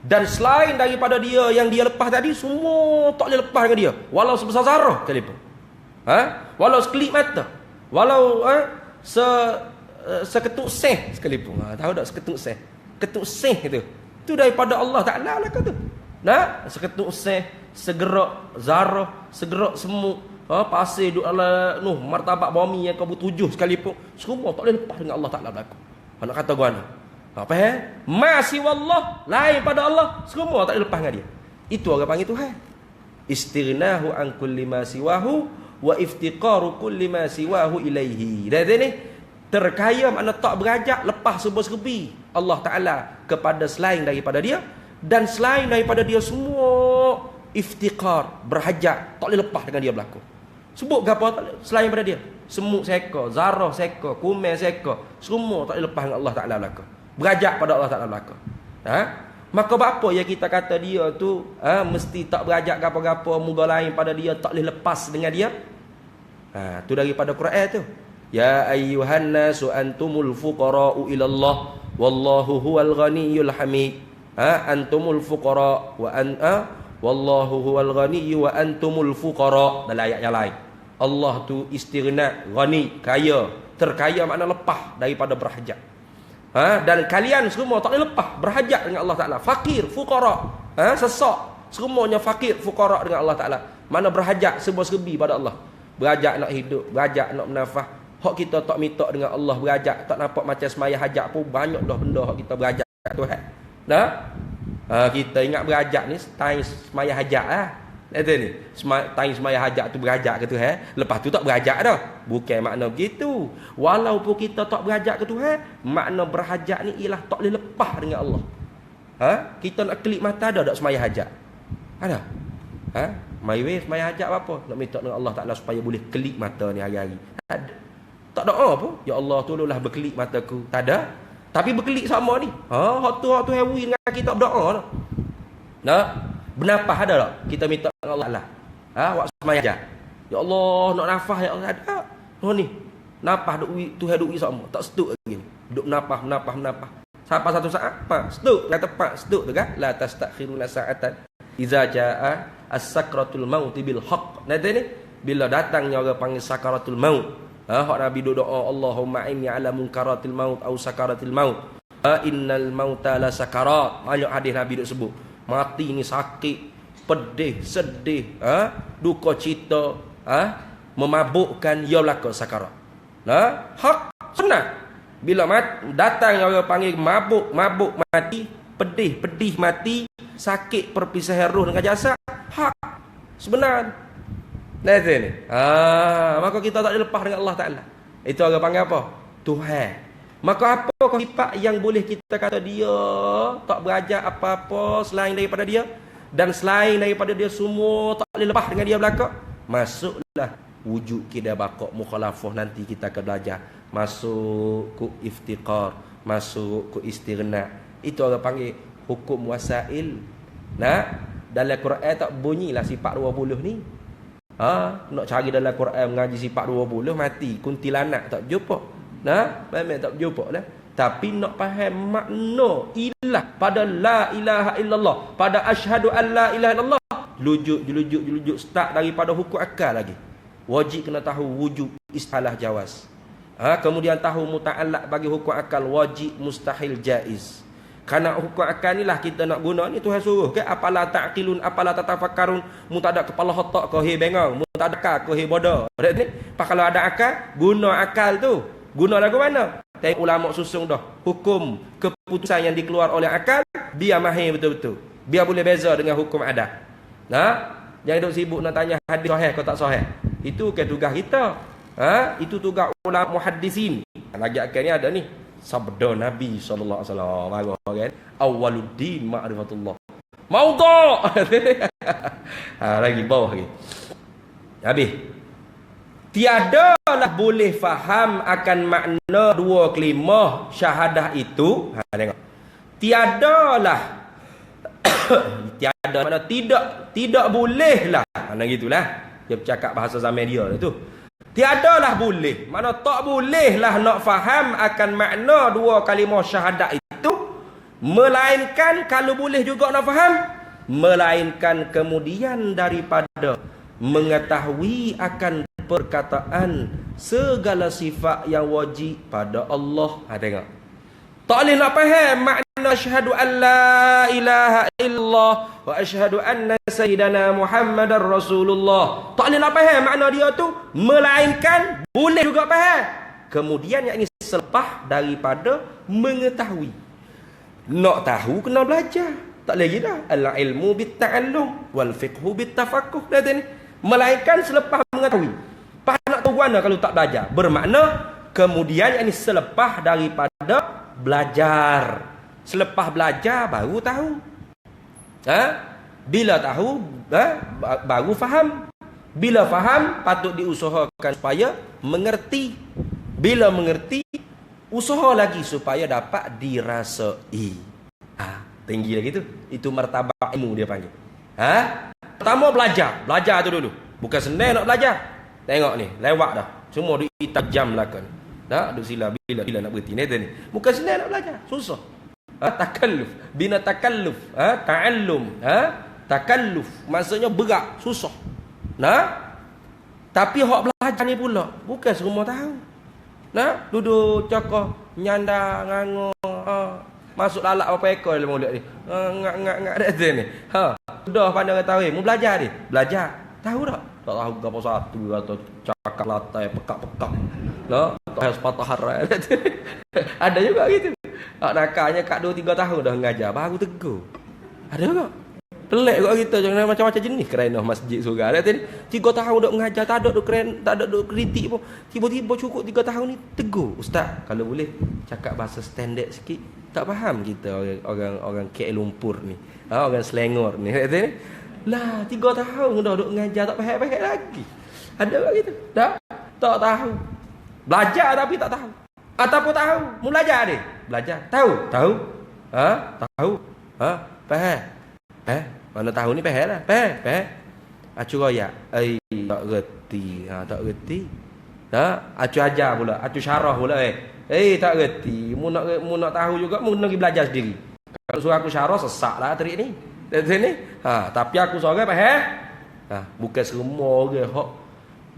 dan selain daripada dia yang dia lepas tadi, semua tak boleh lepas dengan dia, walau sebesar zarah sekalipun. Walau sekelip mata, walau seketuk seh sekalipun. Tahu tak seketuk seh? Ketuk seh tu daripada Allah Taala lah kata. Nah, seketuk seh, segerak zarah, segerak semut, pasir duk ala martabak bumi yang kau tujuh sekalipun, semua tak boleh lepas dengan Allah Taala berlaku. Nak kata gua ana. Apa masih wallah, lain pada Allah, semua tak boleh lepas dengan dia. Itu orang panggil Tuhan. Istirnahu an kulli ma siwahu wa iftiqaru kulli ma siwahu ilaihi. Dah ni terkaya makna tak berajak lepas serba-serbi Allah Taala kepada selain daripada dia, dan selain daripada dia semua iftiqar, berhajat, tak boleh lepas dengan dia berlaku. Sebut ke apa selain daripada dia? Semut seekor, zarah seekor, kumel seekor, semua tak boleh lepas dengan Allah Taala berlaku. Berhajat pada Allah Taala berlaku. Maka apa yang kita kata dia tu mesti tak berhajat ke apa-apa, moga lain pada dia tak boleh lepas dengan dia. Tu daripada Quran tu. Ya ayyuhan nasu antumul fuqara'u ila Allah wallahu huwal ghaniyyul hamid. Antumul fuqara' wa wallahu huwal ghaniyyu wa antumul fuqara'. Dalam ayat yang lain Allah tu istighna, ghani, kaya, terkaya makna lepas daripada berhajat. Dan kalian semua tak boleh lepas berhajat dengan Allah Taala. Fakir, fuqara, sesak, semuanya fakir, fuqara dengan Allah Taala. Mana berhajat serba-serbi pada Allah. Berhajat nak hidup, berhajat nak bernafas. Hak kita tak minta dengan Allah, berhajat tak nampak macam semaya hajat pun banyak dah benda hak kita berhajat Tuhan. Nah, kita ingat berhajat ni time semaya hajat Kata ni, time semaya hajat tu berhajat ke Tuhan, lepas tu tak berhajat dah. Bukan makna begitu. Walaupun kita tak berhajat ke Tuhan, makna berhajat ni ialah tak boleh lepas dengan Allah. Kita nak kelip mata ada tak semaya hajat? Ada? My way semaya hajat apa? Nak minta dengan Allah Taala supaya boleh kelip mata ni hari-hari. Ada. Tak doa apa? Ya Allah tolonglah berkelip mataku. Tak ada. Tapi berkelip sama ni. Hak tu hewi dengan kita berdoa dah. Nah, bernafas ada tak? Kita minta dengan Allah Taala. Waktu semaya hajat. Ya Allah nak nafas ya Allah ada. Ni. Nafas duk Tuhan duk sama. Tak setuk lagi ni. Duk nafas. Sampai satu saat, setuk kat tempat, setuk tu kan? La tastakhiruna sa'atan iza jaa as-sakratul maut bil haqq. Nanti ni bila datangnya orang panggil sakaratul maut. Hak Nabi doa Allahumma inni ala munkaratil maut au sakaratil maut. Innal mauta la sakarat. Banyak hadis Nabi duk sebut. Mati ni sakit, pedih, sedih, duka cita, memabukkan, ya belaka sakarat. Hak senang. Bila datang orang panggil mabuk mati, pedih mati, sakit perpisahan roh dengan jasad, hak sebenar. Nanti ni. Maka kita tak boleh lepas dengan Allah Taala. Itu orang panggil apa? Tuhan. Maka apa sifat yang boleh kita kata dia tak berajak apa-apa selain daripada dia, dan selain daripada dia semua tak boleh lepas dengan dia belaka? Masuklah wujud kita bakok mukhalafah, nanti kita akan belajar. Masuk ku iftiqar, masuk ku istirna. Itu orang panggil hukum wasail. Dalam Quran tak bunyilah sifat 20 ni. Nak cari dalam Quran mengaji sifat 20 mati kuntilanak tak jumpa. Memang tak jumpa dah. Tapi nak faham makna ilah pada la ilaha illallah, pada asyhadu an la ilaha illallah, lujuk start daripada hukum akal lagi. Wajib kena tahu wujub, istilah jawaz. Kemudian tahu muta'allaq bagi hukum akal, wajib, mustahil, jaiz. Karena hukum akal ni lah kita nak guna ni, Tuhan suruh ke apala ta'qilun, apala tatafakkarun, mu tak ada kepala otak kau he bengong, mu tak ada akal kau he bodoh. Kalau ada akal, guna akal tu. Guna lagu mana? Tengok ulama susung dah. Hukum keputusan yang dikeluar oleh akal, biar mahir betul-betul. Biar boleh beza dengan hukum adat. Jangan duk sibuk nak tanya hadis sahih kau tak sahih. Itu kan tugas kita. Itu tugas ulama muhaddisin. Lagi akan ni ada ni. Sabda Nabi sallallahu alaihi wasallam. Marah kan? Awwaluddin ma'rifatullah. Maudha. Lagi bawah lagi. Habis. Tiadalah boleh faham akan makna dua kalimah syahadah itu. Tengok. Tiadalah. Tiada mana tidak bolehlah. Mana gitulah. Dia bercakap bahasa zaman dia tu. Tiadalah boleh. Mana tak bolehlah nak faham akan makna dua kalimah syahadat itu. Melainkan kalau boleh juga nak faham. Melainkan kemudian daripada mengetahui akan perkataan segala sifat yang wajib pada Allah. Tengok. Tak boleh nak faham makna asyhadu an la ilaha illallah wa asyhadu anna sayyidana Muhammadar Rasulullah. Tak boleh nak faham makna dia tu, melainkan boleh juga faham. Kemudian yang ini selepas daripada mengetahui. Nak tahu kena belajar. Tak lagi dah. Al ilmu bit ta'allum wal fiqhu bit tafaqquh. Dah ni. Melainkan selepas mengetahui. Pas nak tahu mana kalau tak belajar. Bermakna kemudian yang ini selepas daripada belajar. Selepas belajar baru tahu. Bila tahu baru faham. Bila faham patut diusahakan supaya mengerti. Bila mengerti usaha lagi supaya dapat dirasai. Tinggi lagi tu. Itu martabat ilmu dia panggil. Pertama belajar. Belajar tu dulu. Bukan senang nak belajar. Tengok ni, lewat dah. Semua duk jam belakang. Duk sila bila nak berhenti ni. Bukan senang nak belajar, susah. Takalluf, bina takalluf, ta'allum, takalluf. Maksudnya berat, susah. Tapi hak belajar ni pula bukan semua tahu. Duduk cakap nyanda ngangor, masuk lalak apa ekor dalam mulut ni. Ngak dah ni. Sudah pandang tahu, mu belajar ni. Belajar. Tahu tak? Tak tahu apa satu atau cakap latai pekak-pekak. Tak harus patah harai. Ada juga gitu. Nakalnya kat 2-3 tahun dah mengajar baru tegur. Ada juga. Pelik juga kita jangan macam-macam jenis kerana masjid surga. Ada tadi 3 tahun dah mengajar tak ada duk keren, tak ada duk kritik pun. Tiba-tiba cukup 3 tahun ni tegur. Ustaz, kalau boleh cakap bahasa standard sikit. Tak faham kita orang KL Lumpur ni. Orang Selangor ni. Lah 3 tahun dah duk mengajar tak faham-faham lagi. Ada kat kita. Tak tahu. Belajar tapi tak tahu. Ataupun tahu, mu belajar dia. Belajar. Tahu? Tahu. Faham? Mana tahu ni faham lah. Faham. Acu royak. Tak reti. Tak reti. Acu ajar pula. Acu syarah pula tak reti. Mu nak tahu juga, mu nak belajar sendiri. Kalau suruh aku syarah sesaklah trik ni. Sini. Tapi aku seorang faham. Bukan semua orang hak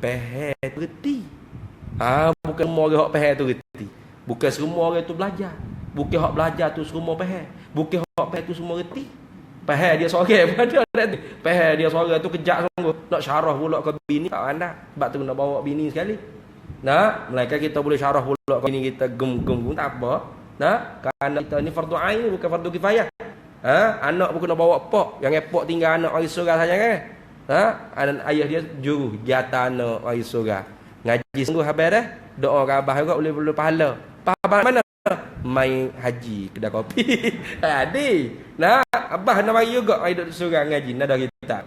faham tu reti. Bukan semua orang hak faham tu reti. Bukan semua orang tu belajar. Bukan hak belajar tu semua faham. Bukan hak faham tu semua reti. Faham dia seorang pada reti. Faham dia seorang tu kejak sungguh. Nak syarah pula ke bini tak pandai. Sebab tu nak bawa bini sekali. Melainkan kita boleh syarah pula ke bini kita gem-gem tak apa. Kerana kita ni fardu ain bukan fardu kifayah. Anak pun kena bawa pok. Yang epok tinggal anak orang surga saja kan. Ayah dia juru giata anak orang surga. Ngaji sungguh habis dah. Doa ke abah juga boleh pahala. Abah mana? Main haji kedai kopi. Abah nak mari juga ai duduk surga ngaji nada kitab.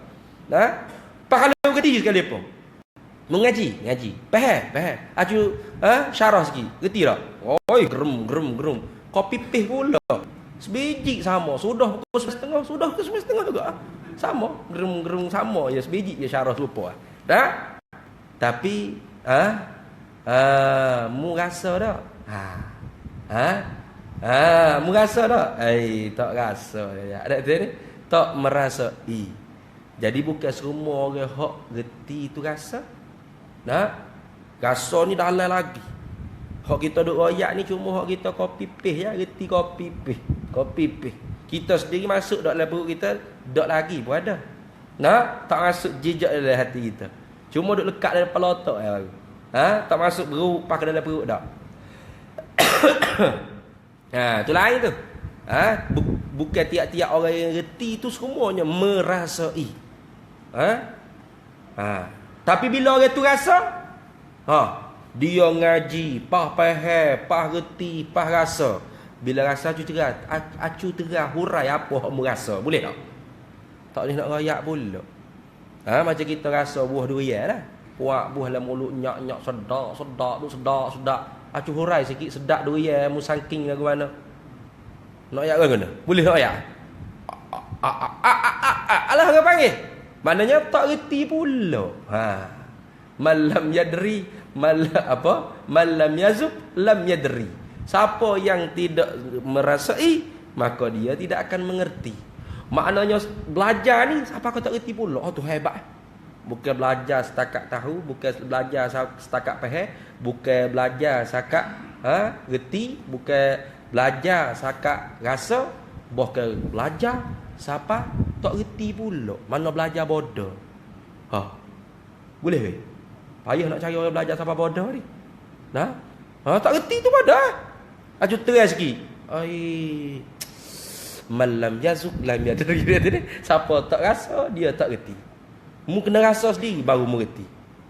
Pahala gede sekali pun. Mengaji. Faham. Aju syarah sikit. Reti tak? Gerum. Kopi pih pula. Sebiji sama. Sudah pukul 11.30 juga. Sama. Gerung sama je sebiji je syarah lupa. Dah? Tapi mu rasa tak? Mu rasa tak? Tak rasa. Ada tu ni? Tak merasai. Jadi bukan semua orang hak reti tu rasa. Nah, rasa ni dalam lagi. Hak kita duk royak ni cuma hak kita kopi peh ya, reti kopi peh. Kopi peh. Kita sendiri masuk dalam perut kita, dak lagi pun ada. Nah, tak masuk jejak dalam hati kita. Cuma duk lekat dalam kepala otak ya. Tak masuk berupak ke dalam perut dak. Tu lain tu. Bukan tiap-tiap orang yang reti tu semuanya merasai. Tapi bila orang tu rasa, dia ngaji, pah faham, pah reti, pah rasa. Bila rasa acu cerah, acu terah hurai apa hak mu rasa. Boleh tak? Tak boleh nak royak pula. Macam kita rasa buah durian lah. Puak buah dalam mulut nyak-nyak sedap. Acu hurai sikit sedap durian mu sangking lagu mana. Nak royak ke mana? Boleh nak royak? Alah orang panggil. Maknanya tak reti pula. Malam yadri, malam yazub lam yadri. Siapa yang tidak merasai, maka dia tidak akan mengerti. Maknanya belajar ni siapa kau tak reti pula. Tu hebat. Bukan belajar setakat tahu, bukan belajar setakat faham, bukan belajar setakat reti, bukan belajar setakat rasa, bukan belajar siapa tak reti pula. Mana belajar bodoh. Boleh ke? Payah nak cari orang belajar siapa bodoh ni. Tak reti tu bodoh. Acu teras sikit. Malam yazuk lam yadri. Siapa tak rasa, dia tak reti. Mu kena rasa sendiri baru mu reti.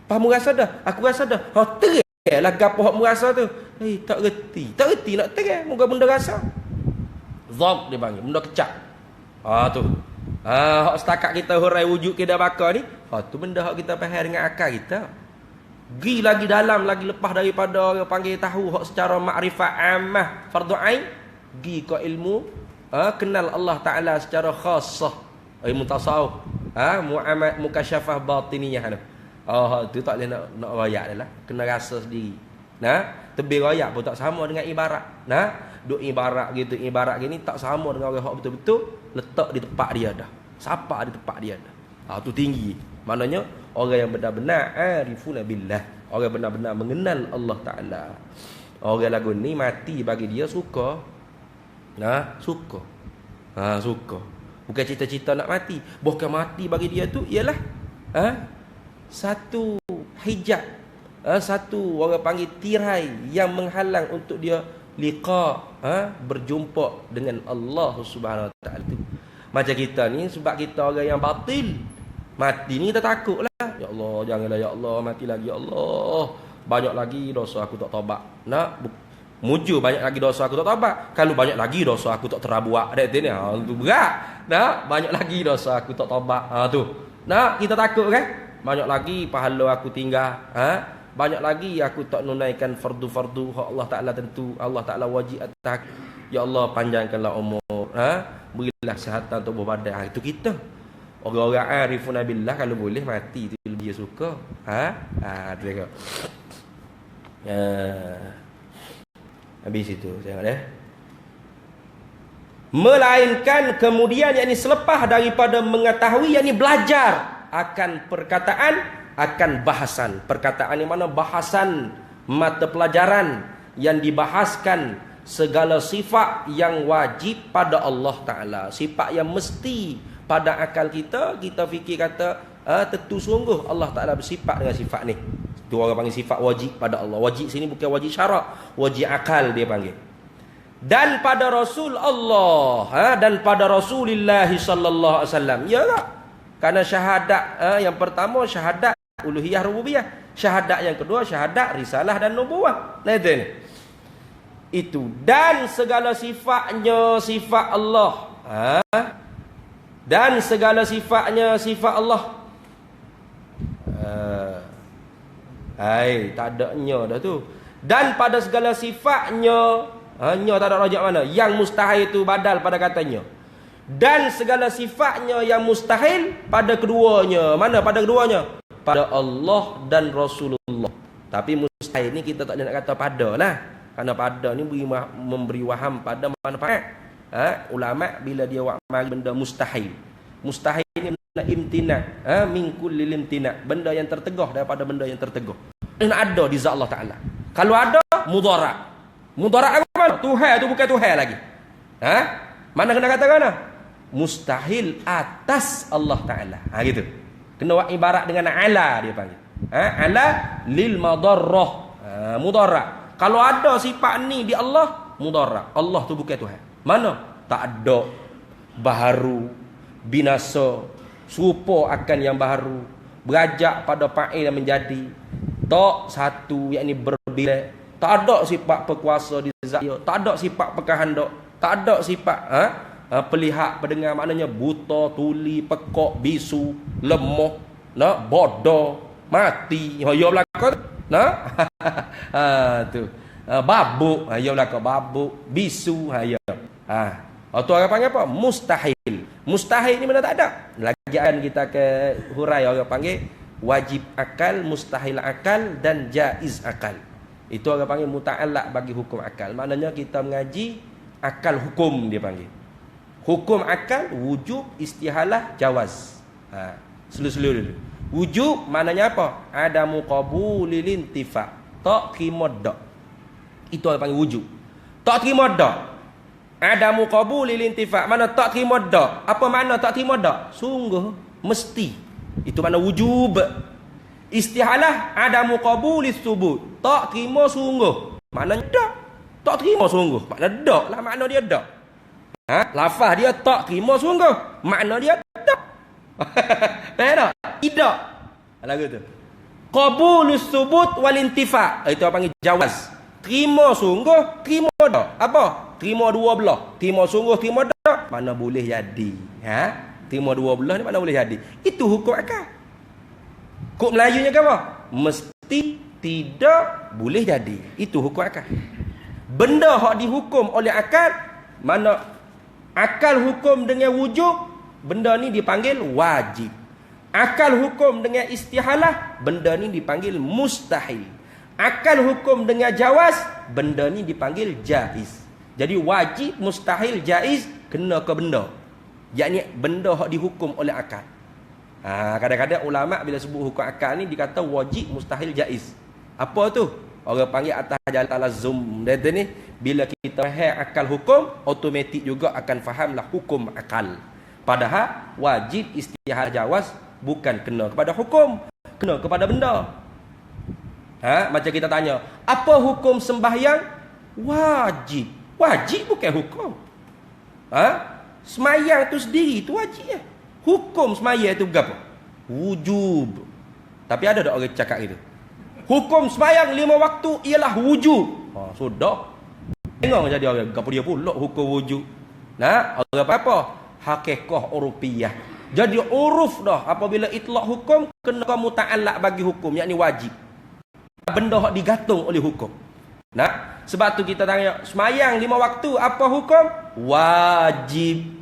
Pas mu rasa dah, aku rasa dah. Teras lah gapo hak mu rasa tu. Tak reti. Tak reti nak teras, moga benda rasa. Zab dia panggil, benda kecap. Tu. Hak setakat kita hurai wujud kita bakar ni, tu benda hak kita faham dengan akal kita. Gi lagi dalam, lagi lepas daripada orang panggil tahu hak secara makrifat ammah fardu ain, gi ke ilmu kenal Allah Taala secara khassah, ilmu tasawuf, mukasyafah batiniyah tu. Tu tak boleh nak royak dah lah, kena rasa sendiri. Tebih royak pun tak sama dengan ibarat. Duk ibarat gitu, ibarat gini tak sama dengan orang hak betul-betul letak di tempat dia dah. Sapa di tempat dia dah. Tu tinggi. Maknanya orang yang benar-benar arifuna billah, orang benar-benar mengenal Allah Taala. Orang lagu ni mati bagi dia suka. Suka. Suka. Bukan cita-cita nak mati. Bukan mati bagi dia tu ialah satu hijab, satu orang panggil tirai yang menghalang untuk dia liqa, berjumpa dengan Allah Subhanahu Wa Taala tu. Macam kita ni, sebab kita orang yang batil, mati ni kita takutlah. Ya Allah, janganlah ya Allah mati lagi ya Allah. Banyak lagi dosa aku tak taubat. Mujur banyak lagi dosa aku tak taubat. Kalau banyak lagi dosa aku tak terabuak. Ada ni tu berat. Banyak lagi dosa aku tak taubat. Tu. Kita takut kan? Banyak lagi pahala aku tinggal. Banyak lagi aku tak nunaikan fardu-fardu hak Allah Taala tentu. Allah Taala wajib atas. Ya Allah panjangkanlah umur. Berilah kesihatan tubuh badan. Itu kita. Orang-orang arifun billah kalau boleh mati tu dia suka. Tengok. Habis itu tengok dah. Melainkan kemudian yakni selepas daripada mengetahui yakni belajar akan perkataan, akan bahasan. Perkataan yang mana bahasan mata pelajaran yang dibahaskan segala sifat yang wajib pada Allah Taala, sifat yang mesti pada akal kita fikir kata tentu sungguh Allah Taala bersifat dengan sifat ni. Tu orang panggil sifat wajib pada Allah. Wajib sini bukan wajib syarak, wajib akal dia panggil. Dan pada Rasul Allah, dan pada Rasulullah sallallahu alaihi wasallam. Ya tak? Karena syahadat yang pertama syahadat uluhiyah rububiyah, syahadat yang kedua syahadat risalah dan nubuwah. Itu ni. Itu dan segala sifatnya sifat Allah. Dan segala sifatnya sifat Allah. Tak ada nya dah tu. Dan pada segala sifatnya, nya tak ada rajak mana. Yang mustahil itu badal pada katanya. Dan segala sifatnya yang mustahil pada keduanya. Mana pada keduanya? pada Allah dan Rasulullah. Tapi mustahil ni kita tak nak kata pada lah. Kerana pada ni memberi waham pada manfaat. Ulama bila dia buat mari benda mustahil. Mustahil ni nak imtina, min kulli limtina, benda yang tertegah daripada benda yang tertegah. Nak ada di zat Allah Taala. Kalau ada mudarat. Mudarat apa mana? Tuhan tu bukan Tuhan lagi. Mana kena kata mana? Mustahil atas Allah Taala. Gitu. Kena buat ibarat dengan ala dia panggil. Ala lil madarrah. Mudarat. Kalau ada sifat ni di Allah, mudarat. Allah tu bukan Tuhan. Mana? Tak ada. Baharu, binasa, serupa akan yang baharu, berajak pada fa'il yang menjadi, tak satu, yakni berbila. Tak ada sifat berkuasa di zat dia, tak ada sifat berkehendak, tak ada sifat pelihat, pendengar, maknanya buta, tuli, pekak, bisu, lemah, bodoh, mati. Ya belakang tu. Babuk, ya belakang babuk, bisu, ya. Tu orang panggil apa? Mustahil. Mustahil ni mana tak ada. Lagi akan kita ke hurai orang panggil wajib akal, mustahil akal dan jaiz akal. Itu orang panggil muta'allaq bagi hukum akal. Maknanya kita mengaji akal hukum dia panggil. Hukum akal wujub, istihalah, jawaz. Selu-selu dulu. Wujub maknanya apa? Adamu qabulil intifa. Tak terima dak. Itu orang panggil wujub. Tak terima dak. Adamu qabulil intifa. Mana tak terima dak? Apa makna tak terima dak? Sungguh, mesti. Itu makna wujub. Istihalah adamu qabulis subut. Tak terima sungguh. Maknanya dak. Tak terima sungguh. Makna dak lah, makna dia dak. Lafaz dia tak terima sungguh. Makna dia dak. Faham tak? Tidak. Lagu tu. Qabulus subut wal intifa. Itu apa panggil jawaz. Terima sungguh, terima dak. Apa? Terima dua belah. Terima sungguh, terima dak. Mana boleh jadi. Terima dua belah ni mana boleh jadi. Itu hukum akal. Hukum Melayunya ke apa? Mesti, tidak, boleh jadi. Itu hukum akal. Benda hak dihukum oleh akal, mana akal hukum dengan wujub, benda ni dipanggil wajib. Akal hukum dengan istihalah, benda ni dipanggil mustahil. Akal hukum dengan jawaz, benda ni dipanggil jaiz. Jadi wajib, mustahil, jaiz kena ke benda. Yakni benda hak dihukum oleh akal. Kadang-kadang ulama bila sebut hukum akal ni dikata wajib, mustahil, jaiz. Apa tu? Orang panggil atas jalan talazum. Dia ni bila kita faham akal hukum, automatik juga akan fahamlah hukum akal. Padahal wajib, istihad, jawaz bukan kena kepada hukum, kena kepada benda. Macam kita tanya, apa hukum sembahyang? Wajib. Wajib bukan hukum. Semayang tu sendiri tu wajib ya. Hukum semayang tu berapa? Wujub. Tapi ada tak orang cakap gitu? Hukum semayang 5 waktu ialah wujub. Sudah. Tengok jadi orang gapo dia pula hukum wujub. Orang apa? Hakikah urufiyah. Jadi uruf dah apabila itlaq hukum kena muta'allaq bagi hukum, yakni wajib. Benda hak digantung oleh hukum. Sebab tu kita tanya, semayang 5 waktu apa hukum? Wajib.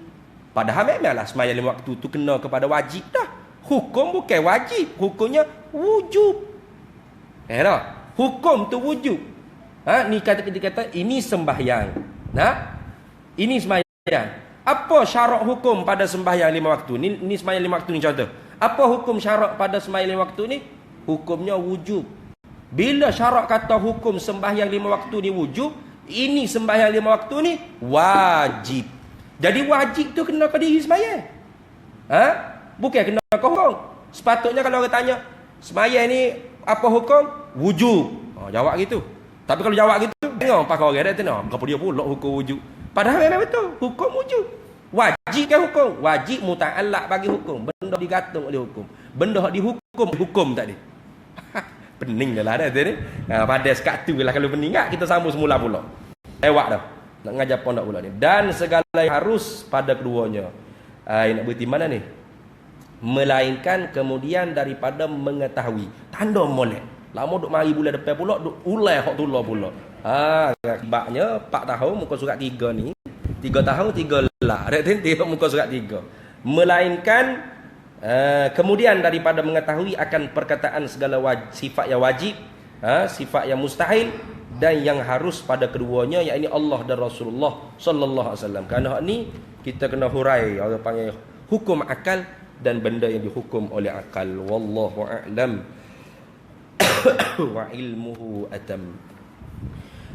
Padahal memanglah semayang 5 waktu tu kena kepada wajib dah. Hukum bukan wajib, hukumnya wujub. Hukum tu wujub. Ni kata ini sembahyang. Ini sembahyang. Apa syarat hukum pada sembahyang 5 waktu? Ni sembahyang 5 waktu ni contoh. Apa hukum syarat pada sembahyang 5 waktu ni? Hukumnya wujub. Bila syarat kata hukum sembahyang 5 waktu ni wujub, ini sembahyang 5 waktu ni wajib. Jadi wajib tu kena ke diri sembahyang. Bukan kena ke hukum. Sepatutnya kalau orang tanya, sembahyang ni apa hukum? Wujub. Jawab gitu. Tapi kalau jawab gitu, tengok pakai orang dia tanya, kenapa dia pula hukum wujub? Padahal memang betul, hukum wujub. Wajib ke hukum? Wajib muta'allaq bagi hukum. Benda digantung oleh hukum. Benda dihukum, hukum tadi. Pening dah lah dah ni. Pada sekat tu lah kalau pening tak, kita sambung semula pula. Lewat dah. Nak ngajar pun tak pula ni. Dan segala yang harus pada keduanya. Nak berhenti mana ni? Melainkan kemudian daripada mengetahui. Tanda molek. Lama duk mari bulan depan pula, duk ulai hak tu lah pula. Akibatnya 4 tahun muka surat 3 ni. 3 tahun 3 lah. Ada tengok muka surat 3. Melainkan Kemudian daripada mengetahui akan perkataan segala sifat yang wajib, sifat yang mustahil dan yang harus pada keduanya, yakni Allah dan Rasulullah sallallahu alaihi wasallam. Kerana ni kita kena hurai, orang panggil hukum akal dan benda yang dihukum oleh akal. Wallahu a'lam wa ilmuhu atam.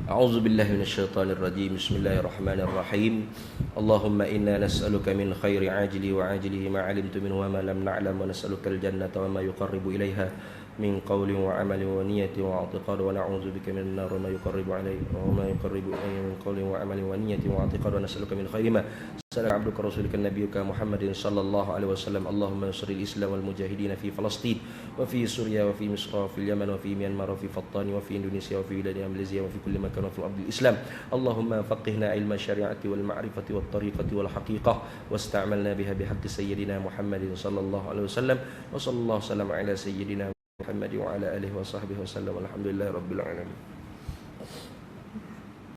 A'udzu billahi minasyaitonir rajim. Bismillahirrahmanirrahim. Allahumma inna nas'aluka min khairi ajili wa ajilihi ma 'alimtu minhu wa ma lam na'lam, wa nas'aluka al-jannata wa ma yuqarribu ilaiha min qawlin wa 'amalin wa niyyatin wa i'tiqad, wa na'udzu bika minan nar wa ma yuqarribu ilayhi wa ma yuqarribu ilayhi min qawlin wa 'amalin wa niyyatin wa i'tiqad, wa nas'aluka min khairi ma sa'alaka 'abduka rasulika nabiyyuka Muhammadin sallallahu alaihi wasallam. Allahumma ansur al-islam wal mujahidin fi Palestin wa fi Suria wa fi Misr wa fi Yaman wa fi Myanmar wa fi Fattani wa fi Indonesia wa fi bilad Malaysia wa fi kulli makan wa fi ardil Islam. Allahumma faqihna ilma syari'ati wal ma'rifati wat tariqati wal haqiqah wasta'malna biha bihaqqi sayyidina Muhammadin sallallahu alaihi wasallam. Wa sallallahu sallam ala sayyidina Muhammad wa ala alihi wa sahbihi wa sallam. Alhamdulillahi rabbil alamin.